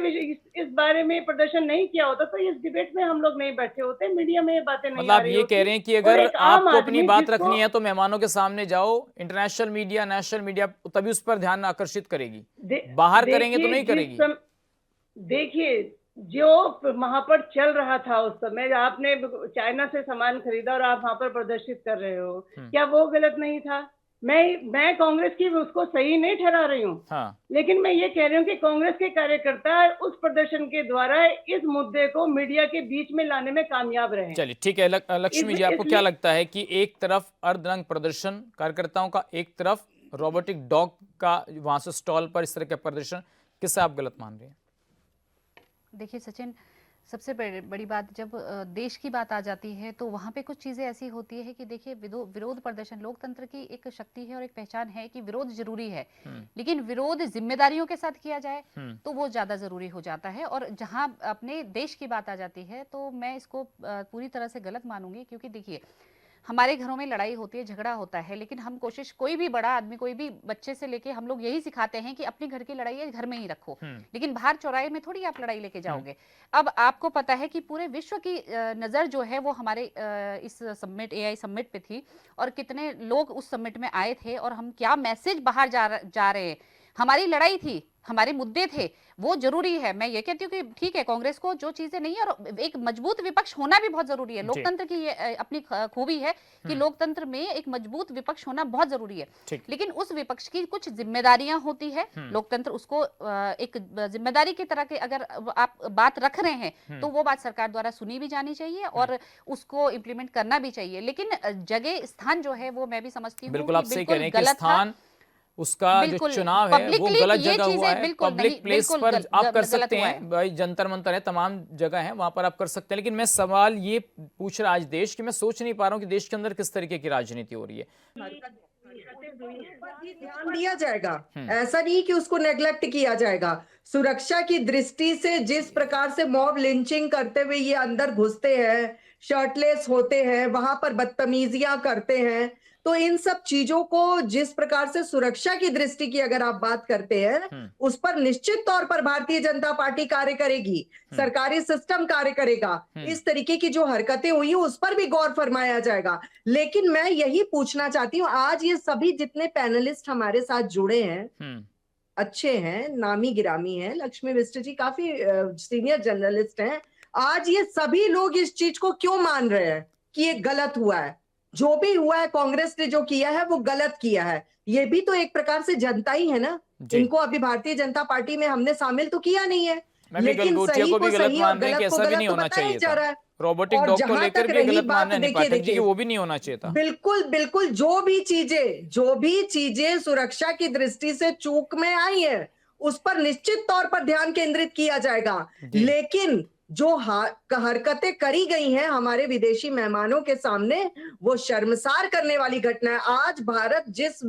इस बारे में प्रदर्शन नहीं किया होता तो इस डिबेट में हम लोग नहीं बैठे होते, मीडिया में ये बातें नहीं मतलब आ आप रही ये होती। कह रहे हैं कि और अगर एक आम आपको अपनी आदमी बात जिसको- रखनी है तो मेहमानों के सामने जाओ, इंटरनेशनल मीडिया, नेशनल मीडिया तभी उस पर ध्यान आकर्षित करेगी, बाहर करेंगे तो नहीं करेगी। देखिए, जो वहां पर चल रहा था उस समय, आपने चाइना से सामान खरीदा और आप वहां पर प्रदर्शित कर रहे हो, क्या वो गलत नहीं था? मैं कांग्रेस की उसको सही नहीं ठहरा रही हूँ, हाँ, लेकिन मैं ये कह रही हूँ कि कांग्रेस के कार्यकर्ता उस प्रदर्शन के द्वारा इस मुद्दे को मीडिया के बीच में लाने में कामयाब रहे। चलिए ठीक है। लक्ष्मी जी, आपको क्या लगता है कि एक तरफ अर्धनग्न प्रदर्शन कार्यकर्ताओं का, एक तरफ रोबोटिक डॉग का वहां से स्टॉल पर इस तरह का प्रदर्शन, किससे आप गलत मान रहे हैं? देखिए सचिन, सबसे बड़ी बात जब देश की बात आ जाती है तो वहाँ पे कुछ चीज़ें ऐसी होती है कि देखिए विरोध प्रदर्शन लोकतंत्र की एक शक्ति है और एक पहचान है कि विरोध जरूरी है, लेकिन विरोध जिम्मेदारियों के साथ किया जाए तो वो ज़्यादा ज़रूरी हो जाता है। और जहाँ अपने देश की बात आ जाती है तो मैं इसको पूरी तरह से गलत मानूंगी, क्योंकि देखिए हमारे घरों में लड़ाई होती है, झगड़ा होता है, लेकिन हम कोशिश, कोई भी बड़ा आदमी, कोई भी बच्चे से लेके हम लोग यही सिखाते हैं कि अपने घर की लड़ाई है घर में ही रखो, लेकिन बाहर चौराहे में थोड़ी आप लड़ाई लेके जाओगे। अब आपको पता है कि पूरे विश्व की नज़र जो है वो हमारे इस समिट, एआई समिट पे थी, और कितने लोग उस समिट में आए थे और हम क्या मैसेज बाहर जा रहे हैं। हमारी लड़ाई थी, हमारे मुद्दे थे, वो जरूरी है। मैं ये कहती हूँ कि ठीक है, कांग्रेस को जो चीजें नहीं है, और एक मजबूत विपक्ष होना भी बहुत जरूरी है। लोकतंत्र की ये अपनी खूबी है कि लोकतंत्र में एक मजबूत विपक्ष होना बहुत जरूरी है, लेकिन उस विपक्ष की कुछ जिम्मेदारियां होती है। लोकतंत्र उसको एक जिम्मेदारी की तरह के अगर आप बात रख रहे हैं तो वो बात सरकार द्वारा सुनी भी जानी चाहिए और उसको इम्प्लीमेंट करना भी चाहिए। लेकिन जगह स्थान जो है वो मैं भी समझती हूँ बिल्कुल आप सही कह रहे हैं कि स्थान, उसका जो चुनाव है वो गलत जगह हुआ है। पब्लिक प्लेस पर आप कर सकते हैं, भाई जंतर मंतर है, तमाम जगह है, वहां पर आप कर सकते हैं। लेकिन मैं सवाल ये पूछ रहा आज देश कि मैं सोच नहीं पा रहा हूँ कि देश के अंदर किस तरीके की राजनीति हो रही है। ध्यान दिया जाएगा, ऐसा नहीं कि उसको नेग्लेक्ट किया जाएगा। सुरक्षा की दृष्टि से जिस प्रकार से मॉब लिंचिंग करते हुए ये अंदर घुसते हैं, शर्टलेस होते हैं, वहां पर बदतमीजियां करते हैं, तो इन सब चीजों को जिस प्रकार से सुरक्षा की दृष्टि की अगर आप बात करते हैं, उस पर निश्चित तौर पर भारतीय जनता पार्टी कार्य करेगी, सरकारी सिस्टम कार्य करेगा। इस तरीके की जो हरकतें हुई उस पर भी गौर फरमाया जाएगा। लेकिन मैं यही पूछना चाहती हूँ, आज ये सभी जितने पैनलिस्ट हमारे साथ जुड़े हैं, अच्छे हैं, नामी गिरामी हैं, लक्ष्मी मिश्र जी काफी सीनियर जर्नलिस्ट हैं, आज ये सभी लोग इस चीज को क्यों मान रहे हैं कि ये गलत हुआ है? जो भी हुआ है, कांग्रेस ने जो किया है वो गलत किया है। ये भी तो एक प्रकार से जनता ही है ना, इनको अभी भारतीय जनता पार्टी में हमने शामिल तो किया नहीं है, लेकिन सही को सही और गलत को गलत तो बताया जा रहा है। रोबोटिक डॉग को लेकर भी गलत मानना नहीं, पाठक जी, वो भी नहीं होना चाहिए था। बिल्कुल बिल्कुल, जो भी चीजें सुरक्षा की दृष्टि से चूक में आई है उस पर निश्चित तौर पर ध्यान केंद्रित किया जाएगा। लेकिन जो हरकतें करी गई हैं हमारे विदेशी मेहमानों के सामने, वो शर्मसार करने वाली घटना है। आज भारत जिस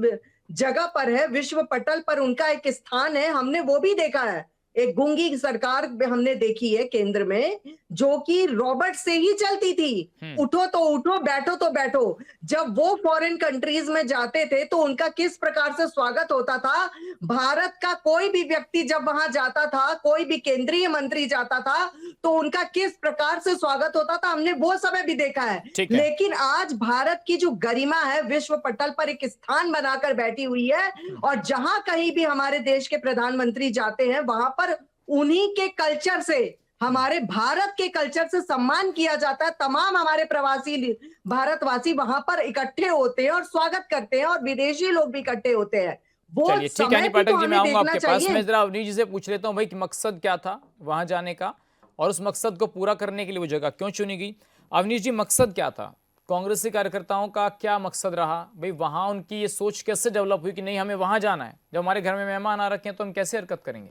जगह पर है, विश्व पटल पर उनका एक स्थान है, हमने वो भी देखा है। एक गूंगी सरकार हमने देखी है केंद्र में, जो कि रॉबर्ट से ही चलती थी, उठो तो उठो, बैठो तो बैठो। जब वो फॉरेन कंट्रीज में जाते थे तो उनका किस प्रकार से स्वागत होता था। भारत का कोई भी व्यक्ति जब वहां जाता था, कोई भी केंद्रीय मंत्री जाता था, तो उनका किस प्रकार से स्वागत होता था, हमने वो समय भी देखा है। लेकिन आज भारत की जो गरिमा है विश्व पटल पर एक स्थान बनाकर बैठी हुई है, और जहां कहीं भी हमारे देश के प्रधानमंत्री जाते हैं वहां पर उन्हीं के कल्चर से, हमारे भारत के कल्चर से सम्मान किया जाता है। तमाम हमारे प्रवासी भारतवासी वहां पर इकट्ठे होते हैं और स्वागत करते हैं, और विदेशी लोग भी इकट्ठे होते हैं। वो ठीक है पाठक जी, मैं आऊंगा आपके पास। मैं जरा अवनीश जी से पूछ लेता हूँ भाई कि मकसद क्या था वहां जाने का, और उस मकसद को पूरा करने के लिए वो जगह क्यों चुनी गई? अवनीश जी, मकसद क्या था? कांग्रेसी कार्यकर्ताओं का क्या मकसद रहा भाई? वहां उनकी ये सोच कैसे डेवलप हुई कि नहीं हमें वहां जाना है, जब हमारे घर में मेहमान आ रखे हैं तो हम कैसे हरकत करेंगे?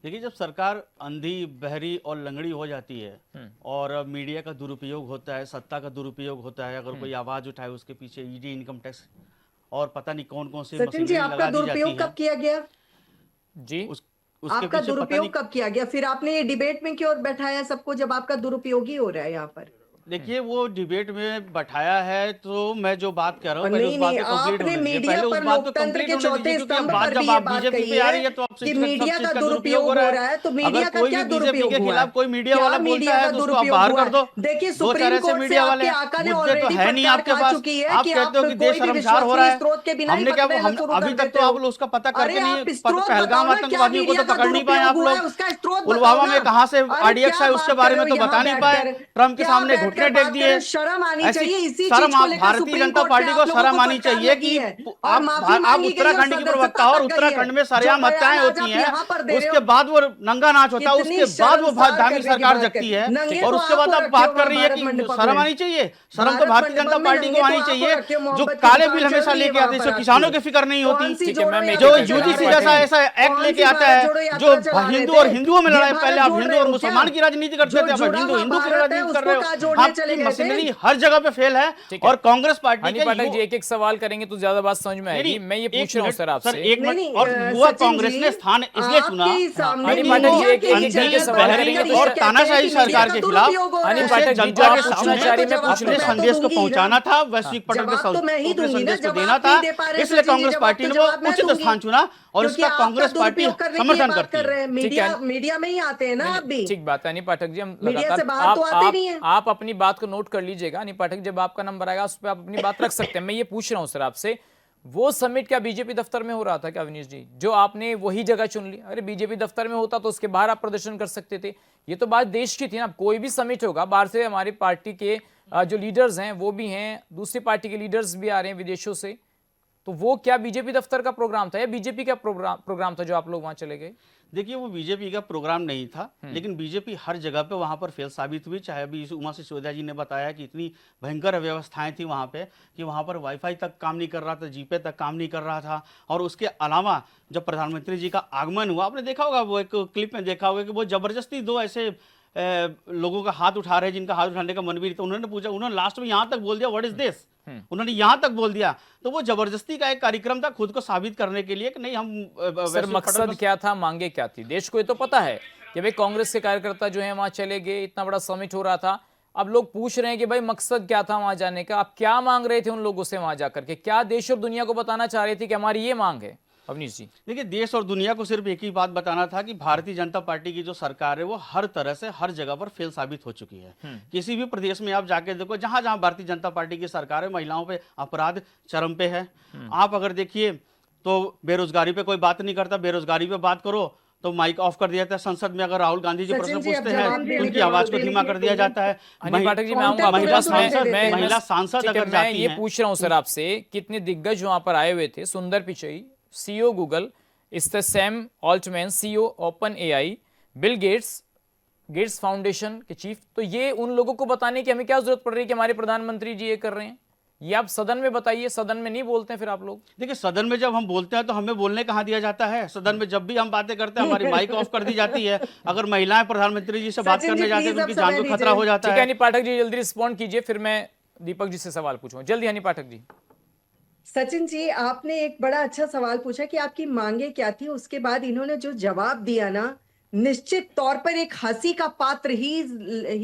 देखिए, जब सरकार अंधी, बहरी और लंगड़ी हो जाती है और मीडिया का दुरुपयोग होता है, सत्ता का दुरुपयोग होता है, अगर कोई आवाज उठाए उसके पीछे ईडी, इनकम टैक्स और पता नहीं कौन कौन से सचिन जी, आपका दुरुपयोग कब किया गया जी? उसके आपका पीछे पता दुरुपयोग नहीं। कब किया गया? फिर आपने ये डिबेट में क्यों बैठाया सबको जब आपका दुरुपयोग ही हो रहा है यहाँ पर? देखिए वो डिबेट में बैठाया है, तो मैं जो बात कह रहा हूँ और पहले उस नहीं बात नहीं, को कंप्लीट आपने होने दीजिए, मीडिया पहले उस पर बात को लोकतंत्र कंप्लीट के होने चौथे दीजिए, क्योंकि अब स्तंभ बात पर जब भी ये आप बात बीजेपी कही पे आ रही है है तो आप कि सब मीडिया चीज का का दुरुपयोग हो रहा है, तो अगर मीडिया का कोई क्या भी बीजेपी दुरुपयोग के हुआ खिलाफ है? कोई मीडिया क्या वाला बोलता मीडिया है का तो उसको आप दुरुपयोग बाहर हुआ कर दो। है? देखिए दो चार सुप्रीम ऐसे कोर्ट से मीडिया वाले आपके आका ने मुद्दे तो ऑलरेडी है नहीं फटकार आपके खा पास, चुकी है आप कि कहते हो आप कि कोई देश भी शर्मसार हो रहा विश्वसनीय है। स्रोत के बिना ही हमने क्या पकड़ना शुरू कर अभी तक देते तो हो। आप लोग उसका पता अरे करके आप नहीं, स्रोत पहलगाम बताओ ना, क्या आतंकवादियों को मीडिया तो का पकड़ नहीं पाए दुरुपयोग आप हुआ है, लोग। उसका स्रोत बताओ पुलवामा ना। में कहाँ से अरे आरडीएक्स क्या है उसके बात बारे कर में रहे तो हो बता यहाँ नहीं बैठकर? पाए, ट्रम्प के क्या सामने बैठकर घुटने टेक बात कर रहे दिए। हो? शर्म आनी ऐसी चाहिए। इसी शर्म चीज को आप लेकर भारतीय सुप्रीम जनता कोर्ट से पार्टी को आप लोगों शर्म को आनी फटकार चाहिए लगी कि है और माफी आप मांगी गई है और उत्तराखंड की सदस्यता प्रवक्ता और तक गई है। उत्तराखंड में जो सरेआम बयान हत्याएं आज होती आप हैं, यहाँ पर दे रहे उसके हो, बाद वो नंगा नाच होता है, कितनी उसके बाद वो शर्मसार धामी करने की सरकार बात जगती कर। है। नंगे और तो उसके आप बाद हो आप रखे बात हो कर वहाँ रही है भारत कि मंडपम शर्म में। आनी चाहिए। शर्म तो भारत भारतीय जनता मंडपम में पार्टी को नंगे तो आनी आप हो चाहिए, रखे हो, जो मोहब्बत की काले दुकान बिल चल हमेशा रही है लेके वहाँ आते हैं, पर इससे आपकी। किसानों की फिक्र नहीं होती। कौन सी ठीक है, जोड़ो मैम, एक जो यात्रा एक चला यूजीसी रहे जैसा थे? ऐसा एक्ट कौन लेके सी आता भारत है जोड़ो जो यात्रा चला रहे हिंदू थे? और हिंदुओं में ये लड़ाई, भारत पहले आप जोड़ हिंदू रहे और हो मुसलमान क्या? की राजनीति करते जो थे, अब जुड़ा हिंदू हुआ हिंदू की भारत है राजनीति कर उसको रहे कहाँ हो। जोड़ने चले आपकी गए थे? मशीनरी हर जगह पे फेल है। ठीक है। और कांग्रेस पार्टी हनी के पाठक जी एक एक सवाल करेंगे तो ज्यादा बात समझ में आएगी। मैं ये पूछ रहा हूँ सर आपसे। एक नहीं मिनट। नहीं, और युवा सचिन कांग्रेस जी, ने स्थान इसलिए चुना आपके ही सामने हनी मीडिया पाठक जी एक के एक ही करके चैनल सवाल पर करेंगे बैठ तो कर और ये कहते तानाशाही हैं कि मीडिया सरकार का के खिलाफ दुरुपयोग हो रहा हनी है। पाठक जी, जो जनता आप के पूछना सामने चाह रही हैं, मैं जवाब पूछ तो लूं। अपने मैं तो संदेश को दूंगी ही ना। पहुंचाना था, वैश्विक पटल जवाब पे तो मैं ही अपने दूंगी ना, संदेश को जवाब देना आप था। नहीं दे पा रहे इसलिए सचिन जी, कांग्रेस जवाब पार्टी तो ने वो जवाब मैं उचित दूंगी। स्थान चुना और क्योंकि इसका आप कांग्रेस आपका पार्टी दुरुपयोग करने की समर्थन बात करती कर है। रहे हैं। ठीक है। मीडिया में ही आते हैं ना आप भी। ठीक बात है हनी पाठक जी, हम मीडिया लगातार से बाहर तो आते नहीं है। आप अपनी बात को नोट कर लीजिएगा। हनी पाठक, जब आपका नंबर आएगा उस पर आप अपनी बात रख सकते हैं। मैं ये पूछ रहा हूं सर आपसे, वो समिट क्या बीजेपी दफ्तर में हो रहा था क्या अवनीश जी, जो आपने वही जगह चुन ली? अरे बीजेपी दफ्तर में होता तो उसके बाहर आप प्रदर्शन कर सकते थे। ये तो बात देश की थी ना। कोई भी समिट होगा, बाहर से हमारी पार्टी के जो लीडर्स हैं वो भी हैं, दूसरी पार्टी के लीडर्स भी आ रहे हैं विदेशों से, तो वो क्या बीजेपी दफ्तर का प्रोग्राम था या बीजेपी का प्रोग्राम था जो आप लोग वहां चले गए? देखिए वो बीजेपी का प्रोग्राम नहीं था, लेकिन बीजेपी हर जगह पे वहां पर फेल साबित हुई। चाहे अभी उमा सिसोदिया जी ने बताया कि इतनी भयंकर अव्यवस्थाएं थी वहां पे कि वहां पर वाईफाई तक काम नहीं कर रहा था, जीपे तक काम नहीं कर रहा था। और उसके अलावा जब प्रधानमंत्री जी का आगमन हुआ, आपने देखा होगा, वो एक क्लिप में देखा होगा कि वो जबरदस्ती दो ऐसे लोगों का हाथ उठा रहे हैं जिनका हाथ उठाने का मन भी नहीं था। उन्होंने पूछा, उन्होंने लास्ट में यहाँ तक बोल दिया व्हाट इज दिस, उन्होंने यहाँ तक बोल दिया। तो वो जबरदस्ती का एक कार्यक्रम था खुद को साबित करने के लिए कि नहीं हम सर मकसद क्या था, मांगे क्या थी? देश को ये तो पता है कि भाई कांग्रेस के कार्यकर्ता जो है वहां चले गए, इतना बड़ा समिट हो रहा था। अब लोग पूछ रहे हैं कि भाई मकसद क्या था वहां जाने का, आप क्या मांग रहे थे उन लोगों से वहां जाकर के? क्या देश और दुनिया को बताना चाह रहे थे कि हमारी ये मांग है? अवनीश जी देखिए, देश और दुनिया को सिर्फ एक ही बात बताना था कि भारतीय जनता पार्टी की जो सरकार है वो हर तरह से हर जगह पर फेल साबित हो चुकी है। किसी भी प्रदेश में आप जाके देखो, जहां जहां भारतीय जनता पार्टी की सरकार है, महिलाओं पे अपराध चरम पे है। आप अगर देखिए तो बेरोजगारी पे कोई बात नहीं करता, बेरोजगारी पे बात करो तो माइक ऑफ कर दिया जाता है। संसद में अगर राहुल गांधी जी सचिन प्रश्न जी, अब पूछते जवाब हैं देने उनकी के आवाज बाद को धीमा कर दिया जाता है। हनी पाठक जी, मैं आऊंगा आपके महिला पास। महिला सांसद ठीक है, अगर मैं जाती ये हैं, पूछ रहा हूं सर आपसे, कितने दिग्गज वहां पर आए हुए थे? सुंदर Pichai, CEO Google, Sam Altman, CEO open AI, Bill Gates foundation के चीफ। तो ये उन लोगों को बताने की हमें क्या जरूरत पड़ रही है कि हमारे प्रधानमंत्री जी ये कर रहे हैं? ये आप सदन में बताइए, सदन में नहीं बोलते हैं फिर आप लोग। देखिए सदन में जब हम बोलते हैं तो हमें बोलने कहाँ दिया जाता है? सदन में जब भी हम बातें करते हैं हमारी माइक ऑफ कर दी जाती है। अगर महिलाएं प्रधानमंत्री जी से बात सचिन जी, करने जाती है तो प्लीज उनकी अब जान को समय खतरा हो दीजिए। जाता ठीक है है। हनी पाठक जी, जल्दी रिस्पॉन्ड कीजिए, फिर मैं दीपक जी से सवाल पूछूंगा। जल्दी हनी पाठक जी। सचिन जी, आपने एक बड़ा अच्छा सवाल पूछा कि आपकी मांगे क्या थी। उसके बाद इन्होंने जो जवाब दिया ना, निश्चित तौर पर एक हंसी का पात्र। He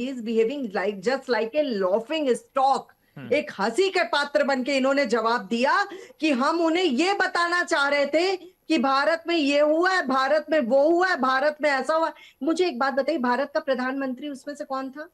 is behaving like just like a laughing stock. एक हंसी के पात्र बन के इन्होंने जवाब दिया कि हम उन्हें ये बताना चाह रहे थे कि भारत में ये हुआ है, भारत में वो हुआ है, भारत में ऐसा हुआ है। मुझे एक बात बताइए, भारत का प्रधानमंत्री उसमें से कौन था?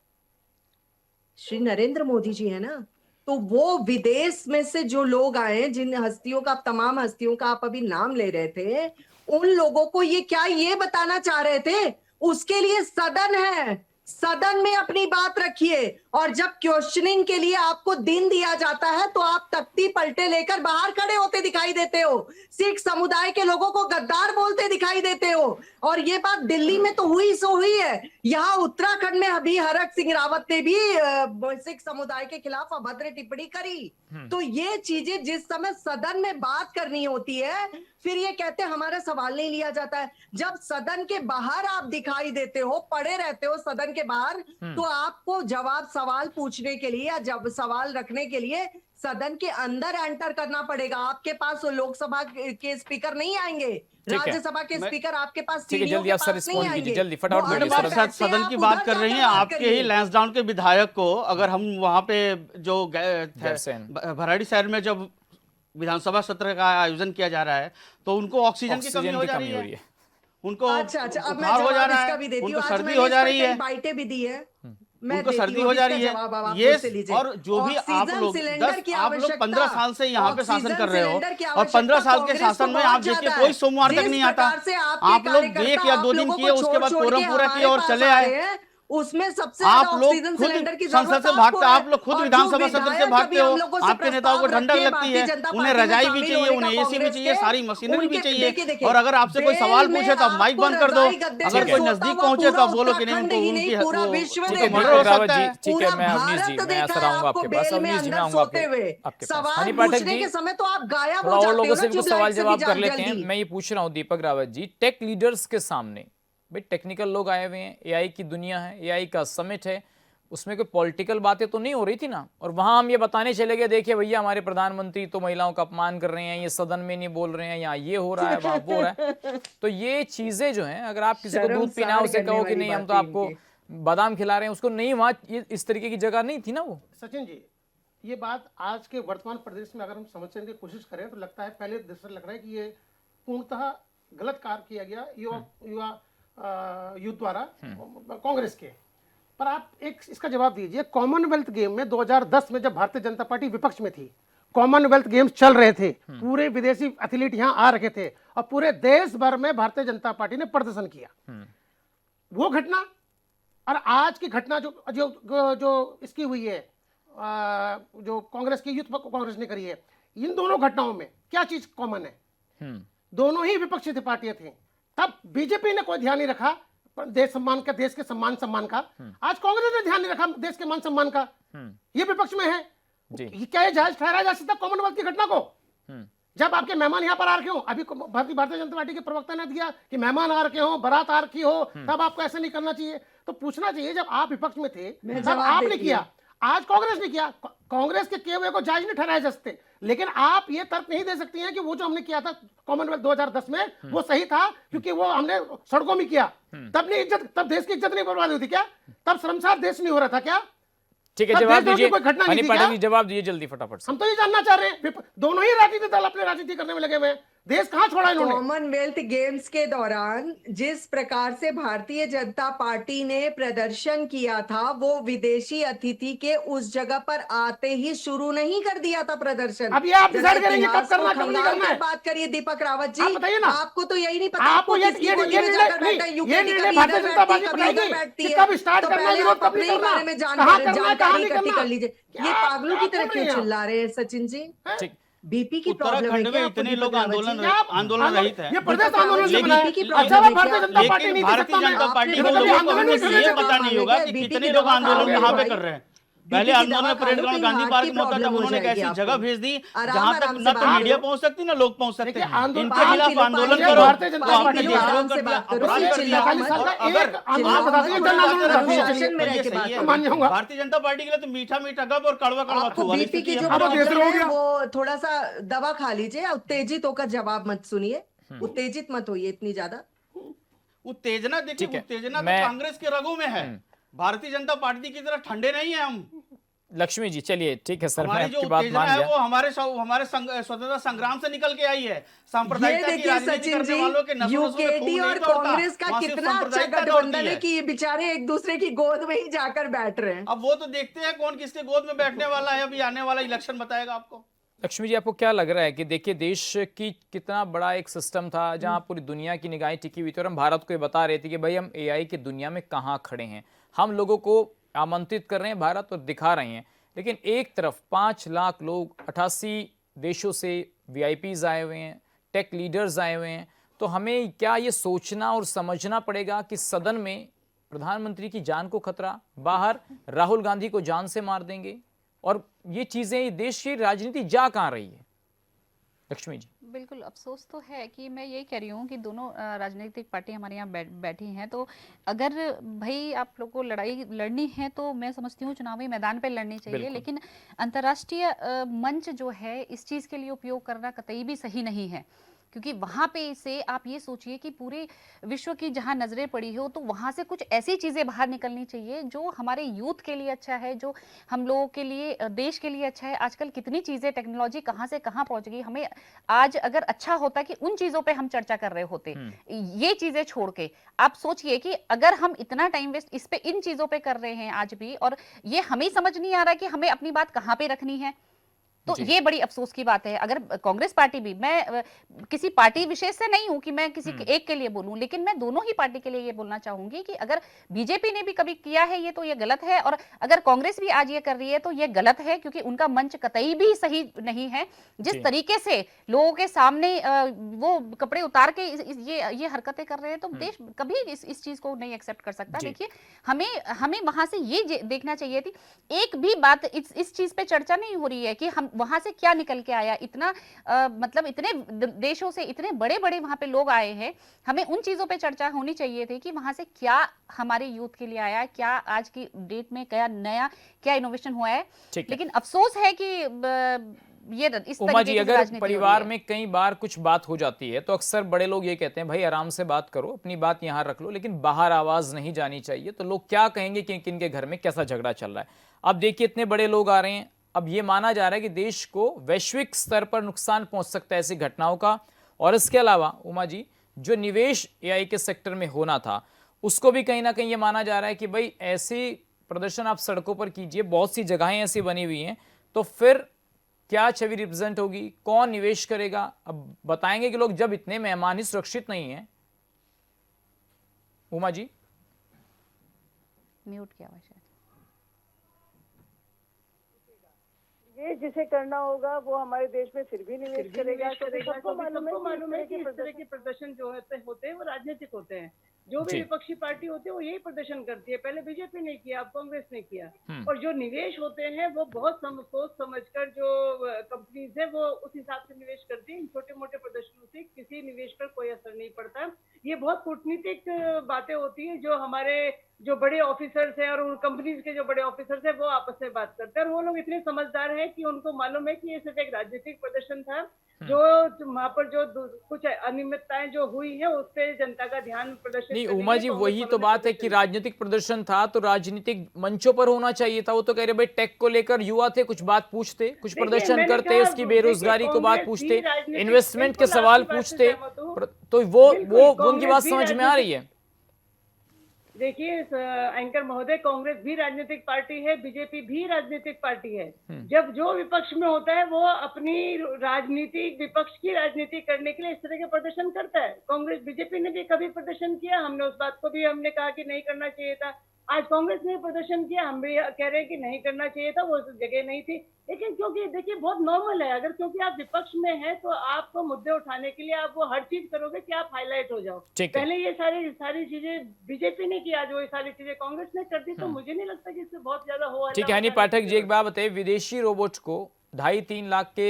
श्री नरेंद्र मोदी जी है ना। तो वो विदेश में से जो लोग आए, जिन हस्तियों का, तमाम हस्तियों का आप अभी नाम ले रहे थे, उन लोगों को ये क्या ये बताना चाह रहे थे? उसके लिए सदन है, सदन में अपनी बात रखिए। और जब क्वेश्चनिंग के लिए आपको दिन दिया जाता है तो आप तख्ती पलटे लेकर बाहर खड़े होते दिखाई देते हो, सिख समुदाय के लोगों को गद्दार बोलते दिखाई देते हो। और ये बात दिल्ली में तो हुई सो हुई है, यहाँ उत्तराखंड में अभी हरक सिंह रावत ने भी सिख समुदाय के खिलाफ अभद्र टिप्पणी करी। तो ये चीजें जिस समय सदन में बात करनी होती है फिर ये कहते हैं हमारा सवाल नहीं लिया जाता है। जब सदन के बाहर आप दिखाई देते हो, पड़े रहते हो सदन के बाहर, तो आपको सवाल पूछने के लिए या जब सवाल रखने के लिए सदन के अंदर एंटर करना पड़ेगा। आपके पास लोकसभा के स्पीकर नहीं आएंगे, ठीक है। राज्यसभा के स्पीकर आपके पास ठीक है, सीढ़ियों जल्दी के आप सर पास नहीं रिस्पॉन्ड कीजिए, आएंगे। जल्दी फटाफट वो बोलिए अंदर सर। मैडम बैठते सदन हैं, की आप बात उधर कर रही हैं, जाकर बात आपके ही करिए। लैंसडाउन के विधायक को अगर हम वहां पे जो गैरसैंण। भराड़ी शहर में जब विधानसभा सत्र का आयोजन किया जा रहा है तो उनको ऑक्सीजन की कमी हो जा रही है, उनको अच्छा, अब मैं बुखार हो जा जवाब रहा इसका है, भी देती हूँ। उनको आज सर्दी मैंने हो इस जा पर रही कई है, बाइटें भी दी है। मैं उनको देती सर्दी हूँ, हो अब जा इसका रही है। जवाब अब ये आप मुझसे लीजिए। और जो भी आप ऑक्सीजन लोग सिलेंडर की आप लोग 15 आवश्यकता, साल से यहाँ पे शासन ऑक्सीजन कर रहे हो सिलेंडर की और 15 साल के आवश्यकता शासन में कांग्रेस को आप देखिए बहुत कोई ज्यादा सोमवार है। तक नहीं जिस आता। प्रकार से आप लोग कार्यकर्ता एक या दो आप दिन लोगों किए, को उसके छोड़ बाद छोड़ कोरम के पूरा हमारे किया और पास चले आ आए। रहे हैं, उसमें सबसे आप ज्यादा लोग ऑक्सीजन खुद सिलेंडर की संसद जरूरत से भागते, आपको है। आप लोग खुद और विधानसभा जो सत्र से विधायक भागते अभी हो। हम लोगों से आपके नेताओं को प्रस्ताव ठंडक रखे हैं लगती भारतीय है, जनता उन्हें पार्टी में रजाई भी शामिल चाहिए, होने उन्हें का एसी भी कांग्रेस चाहिए, के, सारी मशीनरी भी उनके चाहिए। देखिए और अगर आपसे कोई बेल सवाल में पूछे तो आप माइक आपको बंद कर दो। रजाई गद्दे अगर से कोई सोता नजदीक हुआ पहुंचे तो पूरा आप बोलो कि नहीं उत्तराखंड उनको ही नहीं, उनकी पूरा वो विश्व उनको ने ठीक है, मर्डर दीपक हो देखा है। रावत सकता जी, है। ठीक है, पूरा मैं अवनीश जी, भारत मैं देखा ऐसा है रहूंगा आपको आपके पास। बेल में अवनीश जी, मैं अंदर आऊंगा सोते हुए। आपके पास। सवाल हनी पाठक पूछने जी, के समय तो आप गायब थोड़ा हो और जाते लोगों हो से ना भी कुछ चुप सवाल लाइट से भी जवाब कर लेते हैं। जल्दी। मैं ये पूछ रहा हूँ दीपक रावत जी, टेक लीडर्स के सामने भाई टेक्निकल लोग आए हुए हैं, एआई की दुनिया है, एआई का समिट है, उसमें कोई पॉलिटिकल बातें तो नहीं हो रही थी ना। और वहां हम ये बताने चले गए, देखिए भैया हमारे प्रधानमंत्री तो महिलाओं का अपमान कर रहे हैं, ये सदन में नहीं बोल रहे हैं, यहाँ ये हो रहा है, वहां वो हो रहा है। तो ये चीजें जो हैं, अगर आप किसी को दूध पीना है, उसे कहो कि नहीं हम तो आपको बादाम खिला रहे हैं, उसको नहीं, वहां ये इस तरीके की जगह नहीं थी ना वो। सचिन जी, ये बात आज के वर्तमान प्रदेश में अगर हम समझने की कोशिश करें तो लगता है, पहले दृष्टि लग रहा है कि ये पूर्णतः गलत कार्य किया गया युवा यूथ द्वारा कांग्रेस के। पर आप एक इसका जवाब दीजिए, कॉमनवेल्थ गेम में 2010 में जब भारतीय जनता पार्टी विपक्ष में थी, कॉमनवेल्थ गेम्स चल रहे थे, पूरे विदेशी एथलीट यहां आ रखे थे और पूरे देश भर में भारतीय जनता पार्टी ने प्रदर्शन किया। वो घटना और आज की घटना जो जो जो इसकी हुई है, जो कांग्रेस की यूथ कांग्रेस ने करी है, इन दोनों घटनाओं में क्या चीज कॉमन है? दोनों ही विपक्षी थी, पार्टियां थी। तब बीजेपी ने कोई ध्यान नहीं रखा देश सम्मान का, देश के सम्मान का। आज कांग्रेस ने ध्यान नहीं रखा देश के मान सम्मान का। ये विपक्ष में है जी। क्या ये जायज ठहराया जा सकता कॉमनवेल्थ की घटना को? जब आपके मेहमान यहां पर आ रखे हो, अभी भारतीय जनता पार्टी के प्रवक्ता ने दिया कि मेहमान आ रखे हो, बारात आ रखी हो, तब आपको ऐसा नहीं करना चाहिए। तो पूछना चाहिए, जब आप विपक्ष में थे तब आपने किया, आज कांग्रेस ने किया। कांग्रेस के किए हुए को जायज नहीं ठहराए जा सकते, लेकिन आप ये तर्क नहीं दे सकती हैं कि वो जो हमने किया था कॉमनवेल्थ 2010 में वो सही था, क्योंकि वो हमने सड़कों में किया। तब नहीं इज्जत, तब देश की इज्जत नहीं बर्बाद हुई थी क्या? तब शर्मसार देश नहीं हो रहा था क्या? ठीक है, जवाब दीजिए कोई घटना नहीं हनी थी पाठक क्या? जी, जवाब दीजिए जल्दी फटाफट से। हम तो ये जानना चाह रहे हैं, दोनों ही राजनीतिक दल अपने राजनीति करने में लगे हुए हैं। देश कहां छोड़ा इन्होंने? कॉमनवेल्थ गेम्स के दौरान जिस प्रकार से भारतीय जनता पार्टी ने प्रदर्शन किया था, वो विदेशी अतिथि के उस जगह पर आते ही शुरू नहीं कर दिया था प्रदर्शन। अब ये आप डिसाइड करेंगे कब करना, कब नहीं करना है। बात करिए दीपक रावत जी, आप बताइए ना। आपको तो यही नहीं पता आपको ये किसकी गोदी में जाकर बैठा है, यूके की कभी भारतीय इधर जनता बैठती पार्टी है, कभी उधर बताएगी बैठती कि है। कब स्टार्ट तो करना है, पहले विरोध आप कब नहीं अपने ही करना, बारे में कहाँ करना है, कहाँ जानकारी नहीं इकट्ठी करना। कर लीजिए। क्या ये पागलों की आप तरह बोल क्यों रही हैं? चिल्ला रहे हैं सचिन जी? ठीक, बीपी की प्रॉब्लम है उत्तराखंड क्या में आपको इतने दीपक लोग रावत जी? आंदोलन रहित है। ये प्रदेश आंदोलन से लेकिन बना है। बीपी की अच्छा, प्रॉब्लम है भारतीय क्या? जनता पार्टी लेकिन नहीं थी भारतीय सत्ता में। जनता पार्टी आपने को कभी लोगों को आंदोलन भी नहीं ये किया? पता नहीं होगा कि बीपी की कितने दवा लोग आंदोलन खाओगे कहाँ पे भाई? कर रहे हैं। बीपी पहले की आंदोलन दवा में परेड खा लो, ग्राउंड कहीं गांधी हार्ट पार्क की में होता था, प्रॉब्लम हो उन्होंने एक ऐसी जाएगी जगह आपको। भेज दी आराम जहां आराम तक से ना तो बात मीडिया करो। पहुंच सकती ना लोग पहुंच सकते देखिए, हैं। आंदोलन- इनके पानी खिलाफ पी लो, आंदोलन पानी करो पी लो। भारतीय जनता तो आपने पार्टी देशों आराम कर से दिया, बात करो, अपराध कर दिया। चिल्लाओ 45 साल का और अगर एक आंदोलन बता दिया, जन आंदोलन बता दिया। अनुशासन में रह के बात करो। मान जाऊंगा। भारतीय जनता पार्टी के लिए तो मीठा मीठा गप और कड़वा कड़वा आपको थू वाली बीपी की स्थिति जो है। अब देश प्रॉब्लम हो है गया। वो थोड़ा सा दवा खा लीजिए, उत्तेजित होकर जवाब मत सुनिए, उत्तेजित मत होइए इतनी ज्यादा। उत्तेजना देखिए, ठीक है, उत्तेजना तो मैं- कांग्रेस के रगों में है। भारतीय जनता पार्टी की तरह ठंडे नहीं है हम। लक्ष्मी जी चलिए, ठीक है सर, मैं हमारी जो आपकी बात उत्तेजना मान है गया। वो हमारे स्वतंत्रता संग्राम से निकल के आई है। ये सांप्रदायिकता की देखिए राजनीति सचिन करने वालों के जी, नसों नसों में खून यूकेडी नहीं और दौड़ता। कांग्रेस का वहाँ सिर्फ कितना अच्छा सांप्रदायिकता गठबंधन दौड़ती है कि ये बेचारे एक दूसरे की गोद में ही जाकर बैठ रहे हैं। अब वो तो देखते हैं कौन किसके गोद में बैठने वाला है। अभी आने वाला इलेक्शन बताएगा आपको। लक्ष्मी जी, आपको क्या लग रहा है कि देखिए देश की कितना बड़ा एक सिस्टम था जहां पूरी दुनिया की निगाहें टिकी हुई थी और हम भारत को ये बता रहे थे कि भाई हम एआई की दुनिया में कहाँ खड़े हैं, हम लोगों को आमंत्रित कर रहे हैं भारत और दिखा रहे हैं। लेकिन एक तरफ 5 लाख लोग 88 देशों से वीआईपीज आए हुए हैं, टेक लीडर्स आए हुए हैं, तो हमें क्या ये सोचना और समझना पड़ेगा कि सदन में प्रधानमंत्री की जान को खतरा, बाहर राहुल गांधी को जान से मार देंगे, और ये चीजें देश की राजनीति जा कहाँ रही है? लक्ष्मी जी, बिल्कुल अफसोस तो है कि मैं यही कह रही हूँ कि दोनों राजनीतिक पार्टी हमारे यहाँ बैठी हैं, तो अगर भाई आप लोग को लड़ाई लड़नी है तो मैं समझती हूँ चुनावी मैदान पे लड़नी चाहिए, बिल्कुल। लेकिन अंतर्राष्ट्रीय मंच जो है इस चीज़ के लिए उपयोग करना कतई भी सही नहीं है, क्योंकि वहां पे से आप ये सोचिए कि पूरे विश्व की जहां नजरें पड़ी हो तो वहां से कुछ ऐसी चीजें बाहर निकलनी चाहिए जो हमारे यूथ के लिए अच्छा है, जो हम लोगों के लिए देश के लिए अच्छा है। आजकल कितनी चीजें टेक्नोलॉजी कहां से कहां पहुंच गई, हमें आज अगर अच्छा होता कि उन चीजों पे हम चर्चा कर रहे होते, ये चीजें छोड़ के आप सोचिए कि अगर हम इतना टाइम वेस्ट इस पे इन चीजों पे कर रहे हैं आज भी, और ये हमें समझ नहीं आ रहा कि हमें अपनी बात कहां पे रखनी है, तो जी। ये बड़ी अफसोस की बात है। अगर कांग्रेस पार्टी भी, मैं किसी पार्टी विशेष से नहीं हूं कि मैं किसी एक के लिए बोलूं, लेकिन मैं दोनों ही पार्टी के लिए ये बोलना चाहूंगी कि अगर बीजेपी ने भी कभी किया है ये तो ये गलत है, और अगर कांग्रेस भी आज ये कर रही है तो ये गलत है, क्योंकि उनका मंच कतई भी सही नहीं है। जी। जिस तरीके से लोगों के सामने वो कपड़े उतार के ये हरकतें कर रहे हैं, तो देश कभी इस चीज को नहीं एक्सेप्ट कर सकता। जी। देखिए, हमें वहां से ये देखना चाहिए थी, एक भी बात इस चीज पे चर्चा नहीं हो रही है कि हम वहां से क्या निकल के आया, इतना मतलब इतने देशों से इतने बड़े बड़े वहां पे लोग आए हैं, हमें उन चीजों पे चर्चा होनी चाहिए थी कि वहां से क्या हमारे यूथ के लिए आया, क्या आज की डेट में क्या नया क्या इनोवेशन हुआ है। ठीक है। लेकिन अफसोस है कि ये इस उमा तरीके जी, की अगर राजनीति हो रही परिवार है। में कई बार कुछ बात हो जाती है तो अक्सर बड़े लोग ये कहते हैं भाई आराम से बात करो, अपनी बात यहाँ रख लो, लेकिन बाहर आवाज नहीं जानी चाहिए। तो लोग क्या कहेंगे कि किन के घर में कैसा झगड़ा चल रहा है। अब देखिए इतने बड़े लोग आ रहे हैं, अब ये माना जा रहा है कि देश को वैश्विक स्तर पर नुकसान पहुंच सकता है ऐसी घटनाओं का। और इसके अलावा उमा जी, जो निवेश एआई के सेक्टर में होना था उसको भी कहीं ना कहीं ये माना जा रहा है कि भाई ऐसे प्रदर्शन आप सड़कों पर कीजिए, बहुत सी जगहें ऐसी बनी हुई हैं, तो फिर क्या छवि रिप्रेजेंट होगी, कौन निवेश करेगा। अब बताएंगे कि लोग जब इतने मेहमान ही सुरक्षित नहीं हैं। उमा जी, म्यूट किया हुआ है शायद। ये जिसे करना होगा वो हमारे देश में फिर भी निवेश करेगा, क्योंकि सबको मालूम है कि इस तरह के प्रदर्शन जो होते हैं वो राजनीतिक होते हैं। जो भी जी। विपक्षी पार्टी होती है वो यही प्रदर्शन करती है। पहले बीजेपी ने किया, अब कांग्रेस ने किया। और जो निवेश होते हैं वो बहुत सोच समझकर जो कंपनीज है वो उस हिसाब से निवेश करती है। इन छोटे मोटे प्रदर्शनों से किसी निवेश पर कोई असर नहीं पड़ता। ये बहुत कूटनीतिक बातें होती है जो हमारे जो बड़े ऑफिसर्स हैं और उन कंपनीज के जो बड़े ऑफिसर्स हैं वो आपस में बात करते हैं, और वो लोग इतने समझदार हैं कि उनको मालूम है कि ये सिर्फ एक राजनीतिक प्रदर्शन था। जो वहां पर जो कुछ अनियमितताएं जो हुई है उस पर जनता का ध्यान प्रदर्शित नहीं करने उमा के जी, कांग्रेस वही वालों तो ने बात है कि प्रदर्शन राजनीतिक प्रदर्शन था तो राजनीतिक मंचों पर होना चाहिए था। वो तो कह रहे भाई टेक को लेकर युवा थे, कुछ बात पूछते, कुछ देखिए, प्रदर्शन मैंने करते, कहा, उसकी देखिए, बेरोजगारी को बात कांग्रेस पूछते, भी राजनीतिक, इन्वेस्टमेंट के बिल्कुल सवाल आपकी बात से पूछते, सहमत हूं। तो वो बिल्कुल, उनकी कांग्रेस बात भी समझ में आ रही है। देखिए एंकर महोदय, कांग्रेस भी राजनीतिक पार्टी है, बीजेपी भी राजनीतिक पार्टी है। जब जो विपक्ष में होता है वो अपनी राजनीति, विपक्ष की राजनीति करने के लिए इस तरह के प्रदर्शन करता है। कांग्रेस बीजेपी ने भी कभी प्रदर्शन किया, हमने उस बात को भी हमने कहा कि नहीं करना चाहिए था। आज कांग्रेस ने प्रदर्शन किया, हम भी कह रहे हैं कि नहीं करना चाहिए था, वो जगह नहीं थी। लेकिन क्योंकि देखिए बहुत नॉर्मल है, अगर क्योंकि आप विपक्ष में हैं तो आपको मुद्दे उठाने के लिए आप वो हर चीज करोगे कि आप हाईलाइट हो जाओ। ठीक है। पहले ये सारी चीजें बीजेपी ने किया, जो ये सारी चीजें कांग्रेस ने कर दी, तो मुझे नहीं लगता कि इससे बहुत ज्यादा हो। ठीक है हनी पाठक जी, एक बात बताइए, विदेशी रोबोट को 2.5-3 लाख के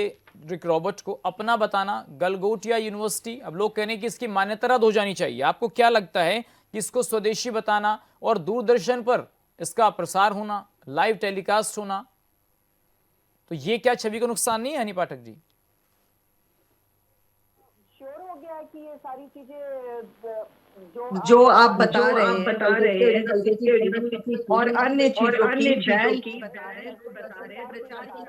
एक रोबोट को अपना बताना, गलगोटिया यूनिवर्सिटी, अब लोग कह रहे हैं कि इसकी मान्यता रद्द हो जानी चाहिए। आपको क्या लगता है कि इसको स्वदेशी बताना और दूरदर्शन पर इसका प्रसार होना, लाइव टेलीकास्ट होना, तो ये क्या छवि को नुकसान नहीं है हनी पाठक जी? श्योर हो गया है कि ये सारी चीजें जो आप बता रहे हैं और अन्य चीजों की बैन की बता रहे हैं, प्रचार की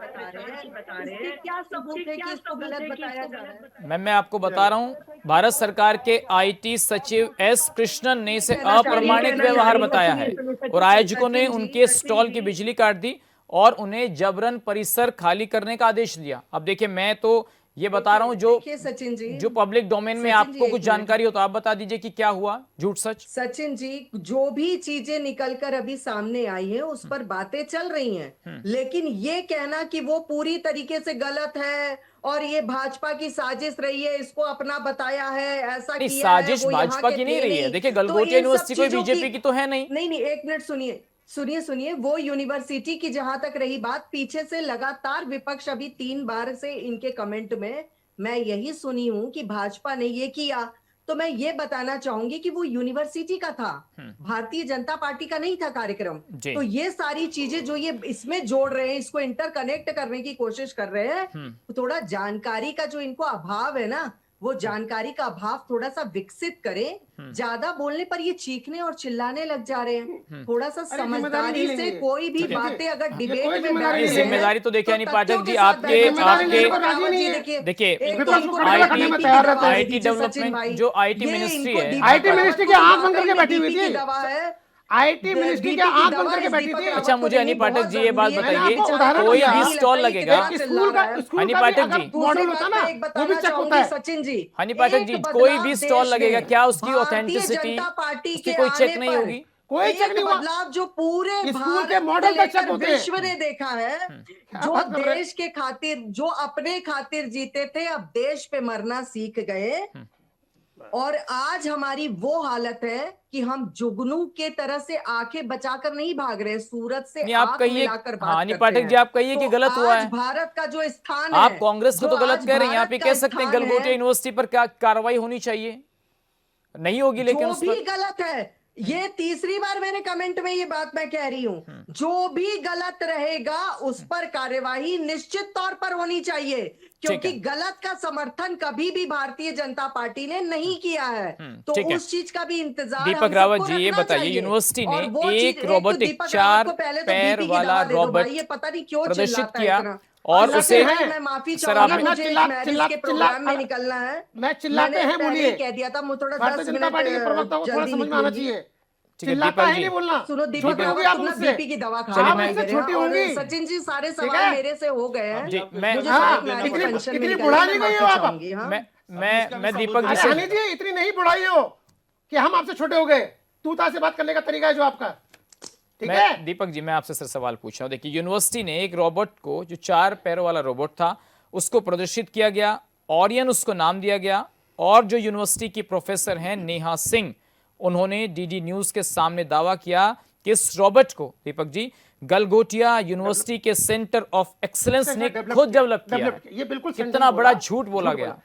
बता रहे हैं, क्या सबूत है कि इसको गलत बताया जा रहा है? मैं आपको बता रहा हूं, भारत सरकार के आईटी सचिव एस कृष्णन ने इसे अप्रमाणिक व्यवहार बताया है और आयोजकों ने उनके स्टॉल की बिजली काट दी और उन्हें जबरन परिसर खाली करने का आदेश दिया। अब देखिए, मैं तो ये बता रहा हूं सचिन जी, जो पब्लिक डोमेन में आपको कुछ जानकारी हो तो आप बता दीजिए कि क्या हुआ, झूठ सच। सचिन जी, जो भी चीजें निकलकर अभी सामने आई हैं उस पर बातें चल रही हैं, लेकिन ये कहना कि वो पूरी तरीके से गलत है और ये भाजपा की साजिश रही है, इसको अपना बताया है, ऐसा नहीं, किया है, साजिश वो यहाँ भाजपा के की नहीं थे रही है। देखिए, तो गलगोटिया इन सब यूनिवर्सिटी कोई चीजों बीजेपी की तो है नहीं। नहीं, एक मिनट सुनिए, वो यूनिवर्सिटी की जहां तक रही बात, पीछे से लगातार विपक्ष अभी 3 बार से इनके कमेंट में मैं यही सुनी हूं कि भाजपा ने ये किया, तो मैं ये बताना चाहूंगी कि वो यूनिवर्सिटी का था, भारतीय जनता पार्टी का नहीं था कार्यक्रम। जी। तो ये सारी चीजें जो ये इसमें जोड़ रहे हैं, इसको इंटरकनेक्ट करने की कोशिश कर रहे हैं, तो थोड़ा जानकारी का जो इनको अभाव है ना, वो जानकारी का अभाव थोड़ा सा विकसित करें। ज्यादा बोलने पर ये चीखने और चिल्लाने लग जा रहे हैं। थोड़ा सा अरे जिम्मेदारी समझदारी नहीं से लेंगे। कोई भी ठीक है। बातें अगर ये डिबेट कोई में जिम्मेदारी बैठ नहीं रहे लेंगे। हैं, जिम्मेदारी तो देखिए तो अनिल पाठक तथ्यों जी, के साथ आपके बैठे जिम्मेदारी हैं। लेने को आपके राजी नहीं है। देखिए देखिए, एक विपक्ष तो को इनको खड़े खड़े करने में DP तैयार की रहते दवा हैं। है, IT जी, सचिन डेवलपमेंट, भाई। जो IT ये मिनिस्ट्री इनको है। दीपक IT रावत मिनिस्ट्री को की आंख दवा बंद करके कहीं बैठी हुई DP की थी। दवा है। आईटी मिनिस्ट्री के आंख बंद करके बैठी थी। अच्छा, मुझे अनिल पाठक जी ये बात मैंने बताइए, आपको उदाहरण कोई दिया। भी स्टॉल लगेगा, स्कूल का हनी भी पाठक अगर जी, मॉडल होता ना, वो भी चेक होता है। सचिन जी, हनी पाठक जी, कोई भी स्टॉल लगेगा, क्या उसकी ऑथेंटिसिटी, जनता पार्टी उसकी के कोई चेक आने नहीं पर होगी? कोई चेक एक नहीं हुआ। बदलाव जो पूरे स्कूल के भारत मॉडल से का चेक लेकर होते हैं। विश्व ने देखा है। जो बात कर रहे हैं? देश के खातिर, जो अपने खातिर जीते थे, अब देश पे मरना सीख गए। और आज हमारी वो हालत है कि हम जुगनू के तरह से आंखें बचाकर नहीं भाग रहे, सूरत से नहीं, आप आंख कहिए, मिलाकर बात हाँ, अनिल करते पाठक जी, हैं। आप कहिए कि तो गलत हुआ आज है। भारत का जो स्थान आप है, कांग्रेस को जो तो गलत आज कह रहे हैं, यहाँ भारत पे का कह सकते हैं स्थान गलगोटिया है, यूनिवर्सिटी पर क्या कार्रवाई होनी चाहिए, नहीं होगी लेकिन जो उस भी पर। गलत है, ये तीसरी बार मेरे कमेंट में ये बात मैं कह रही हूं, जो भी गलत रहेगा उस पर कार्यवाही निश्चित तौर पर होनी चाहिए, क्योंकि है। गलत का समर्थन कभी भी भारतीय जनता पार्टी ने नहीं किया है। तो ठीक है। उस चीज का भी इंतजार दीपक हम रावत सबको जी, ये रखना बताइए, चाहिए। यूनिवर्सिटी ने और वो चीज, एक तो रोबोटिक दीपक रावत 4 को पहले तो पैर बीपी की वाला दवा दे दो रोबोट भाई, ये पता नहीं क्यों प्रदर्शित चिल्लाता है किया, इतना। और सचिन उसे भाई, मैं माफी सर चाहूंगा, आपने मुझे एक मैरिज के प्रोग्राम में निकलना है। मैं चिल्लाते मैंने हैं पहले बोलिए। ही कह दिया था, मुझे थोड़ा भारतीय 10 जनता मिनट पार्टी के प्रवक्ता को थोड़ा जल्दी समझ में आना निकलूंगी। चाहिए। ठीक है, चिल्लाता दीपक है जी। नहीं बोलना। सुनो दीपक छोटी होगी रावत, आप तुम ना मुझसे। बीपी की दवा खा चलिए, रहे मैं- हैं। मुझसे छोटी और होंगी। सचिन जी, सारे ठीक सवाल है? मेरे से हो गए हैं। जी, मैं- मुझे हाँ, एक मैरिज इतनी- फंक्शन में इतनी निकलना बुढ़ा है, नहीं मैं गई हो माफी आप। चाहूंगी, हाँ। मैं दीपक जी अरे से, हनी जी, इतनी नहीं बुढ़ाई हो कि हम आपसे छोटे हो गए। तूता से बात करने का तरीका है जो आपका, ठीक है? मैं दीपक जी, मैं आपसे सर सवाल पूछ रहा हूँ। देखिए, यूनिवर्सिटी ने एक रोबोट को, जो 4 पैरों वाला रोबोट था, उसको प्रदर्शित किया गया, ऑरियन उसको नाम दिया गया, और जो यूनिवर्सिटी की प्रोफेसर हैं नेहा सिंह, उन्होंने डीडी न्यूज के सामने दावा किया कि इस रोबोट को, दीपक जी, गलगोटिया यूनिवर्सिटी के सेंटर ऑफ एक्सीलेंस ने खुद डेवलप किया है। ये बिल्कुल कितना sentence बड़ा बोला। झूठ बोला गया।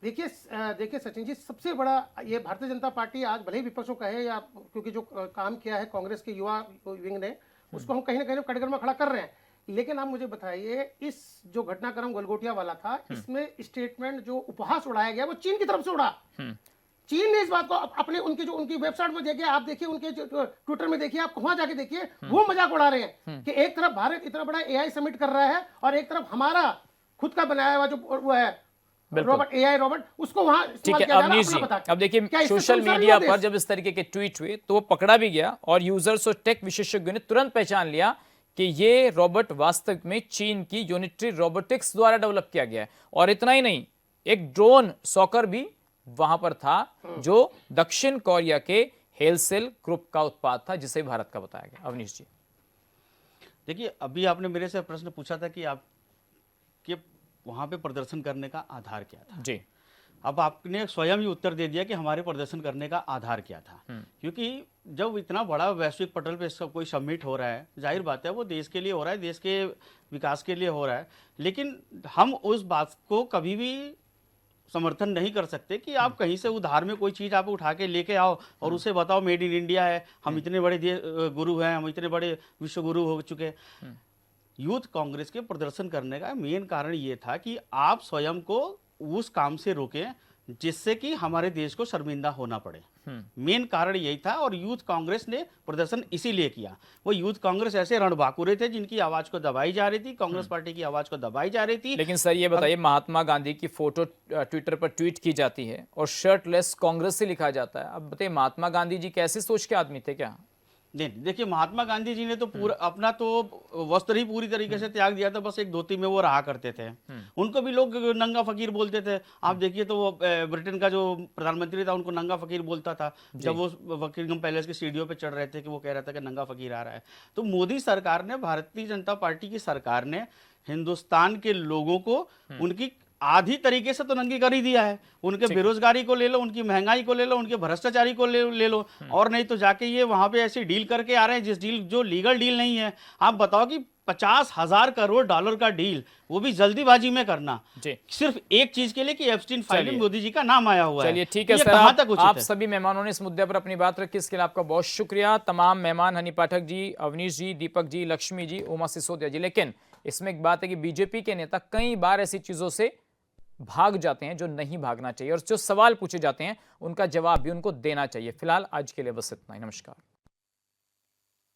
देखिए देखिए सचिन जी, सबसे बड़ा ये भारतीय जनता पार्टी आज भले ही विपक्ष को कहे या, क्योंकि जो काम किया है कांग्रेस के युवा विंग ने, उसको हम कहीं ना कहीं कटघरे में खड़ा कर रहे हैं। लेकिन आप मुझे बताइए, इस जो घटनाक्रम गलगोटिया वाला था, इसमें स्टेटमेंट जो उपहास उड़ाया गया वो चीन की तरफ से उड़ा। चीन ने इस बात को अपने उनकी वेबसाइट में देखिए, आप देखिए, उनके ट्विटर में देखिए, आप वहां जाके देखिए, वो मजाक उड़ा रहे हैं कि एक तरफ भारत इतना बड़ा एआई समिट कर रहा है और एक तरफ हमारा खुद का बनाया हुआ जो वो है रोबोट, एआई रोबोट, उसको वहां ठीक है अवनीश जी, अब देखिए, सोशल मीडिया पर जब इस तरीके के ट्वीट हुए तो वो पकड़ा भी गया, और यूजर्स और टेक विशेषज्ञों ने तुरंत पहचान लिया कि ये रोबोट वास्तव में चीन की यूनिटरी रोबोटिक्स द्वारा डेवलप किया गया है। और इतना ही नहीं, एक ड्रोन सॉकर भी वहां पर था, जो दक्षिण कोरिया के हेलसेल ग्रुप का उत्पाद था, जिसे भारत का बताया गया। अवनीश जी, देखिए, अभी आपने मेरे से प्रश्न पूछा था कि आपके वहाँ पे प्रदर्शन करने का आधार क्या था। जी, अब आपने स्वयं ही उत्तर दे दिया कि हमारे प्रदर्शन करने का आधार क्या था। क्योंकि जब इतना बड़ा वैश्विक पटल पे सब कोई सबमिट हो रहा है, जाहिर बात है वो देश के लिए हो रहा है, देश के विकास के लिए हो रहा है, लेकिन हम उस बात को कभी भी समर्थन नहीं कर सकते कि आप कहीं से उधार में कोई चीज़ आप उठा के लेके आओ और उसे बताओ मेड इन इंडिया है, हम इतने बड़े गुरु हैं, हम इतने बड़े विश्व गुरु हो चुके हैं। यूथ कांग्रेस के प्रदर्शन करने का मेन कारण ये था कि आप स्वयं को उस काम से रोकें जिससे कि हमारे देश को शर्मिंदा होना पड़े। मेन कारण यही था, और यूथ कांग्रेस ने प्रदर्शन इसीलिए किया। वो यूथ कांग्रेस ऐसे रणबांकुरे थे जिनकी आवाज को दबाई जा रही थी, कांग्रेस पार्टी की आवाज को दबाई जा रही थी। लेकिन सर ये बताइए, महात्मा गांधी की फोटो ट्विटर पर ट्वीट की जाती है और शर्टलेस कांग्रेस से लिखा जाता है। अब बताइए, महात्मा गांधी जी कैसे सोच के आदमी थे क्या? नहीं, देखिए, महात्मा गांधी जी ने तो पूरा अपना तो वस्त्र ही पूरी तरीके से त्याग दिया था, बस एक धोती में वो रहा करते थे। उनको भी लोग नंगा फकीर बोलते थे। आप देखिए तो वो ब्रिटेन का जो प्रधानमंत्री था, उनको नंगा फकीर बोलता था जब वो बकिंघम पैलेस की सीढ़ियों पे चढ़ रहे थे, कि वो कह रहा था कि नंगा फकीर आ रहा है। तो मोदी सरकार ने, भारतीय जनता पार्टी की सरकार ने हिंदुस्तान के लोगों को उनकी आधी तरीके से तो नंगी कर ही दिया है। उनके बेरोजगारी को ले लो, उनकी महंगाई को ले लो, उनके भ्रष्टाचारी को ले लो, और नहीं तो जाके ये वहां पे ऐसी डील करके आ रहे हैं जो लीगल डील नहीं है। आप बताओ कि 50,000 करोड़ डॉलर का डील, वो भी जल्दीबाजी में करना, सिर्फ एक चीज के लिए कि एप्स्टीन फाइल में मोदी जी का नाम आया हुआ है। चलिए ठीक है ये सर, कहाँ तक उचित आप है? सभी मेहमानों ने इस मुद्दे पर अपनी बात रखी, इसके लिए आपका बहुत शुक्रिया। तमाम मेहमान हनी पाठक जी, अवनीश जी, दीपक जी, लक्ष्मी जी, उमा सिसोदिया जी। लेकिन इसमें एक बात है कि बीजेपी के नेता कई बार ऐसी चीजों से भाग जाते हैं जो नहीं भागना चाहिए, और जो सवाल पूछे जाते हैं उनका जवाब भी उनको देना चाहिए। फिलहाल आज के लिए बस इतना ही। नमस्कार।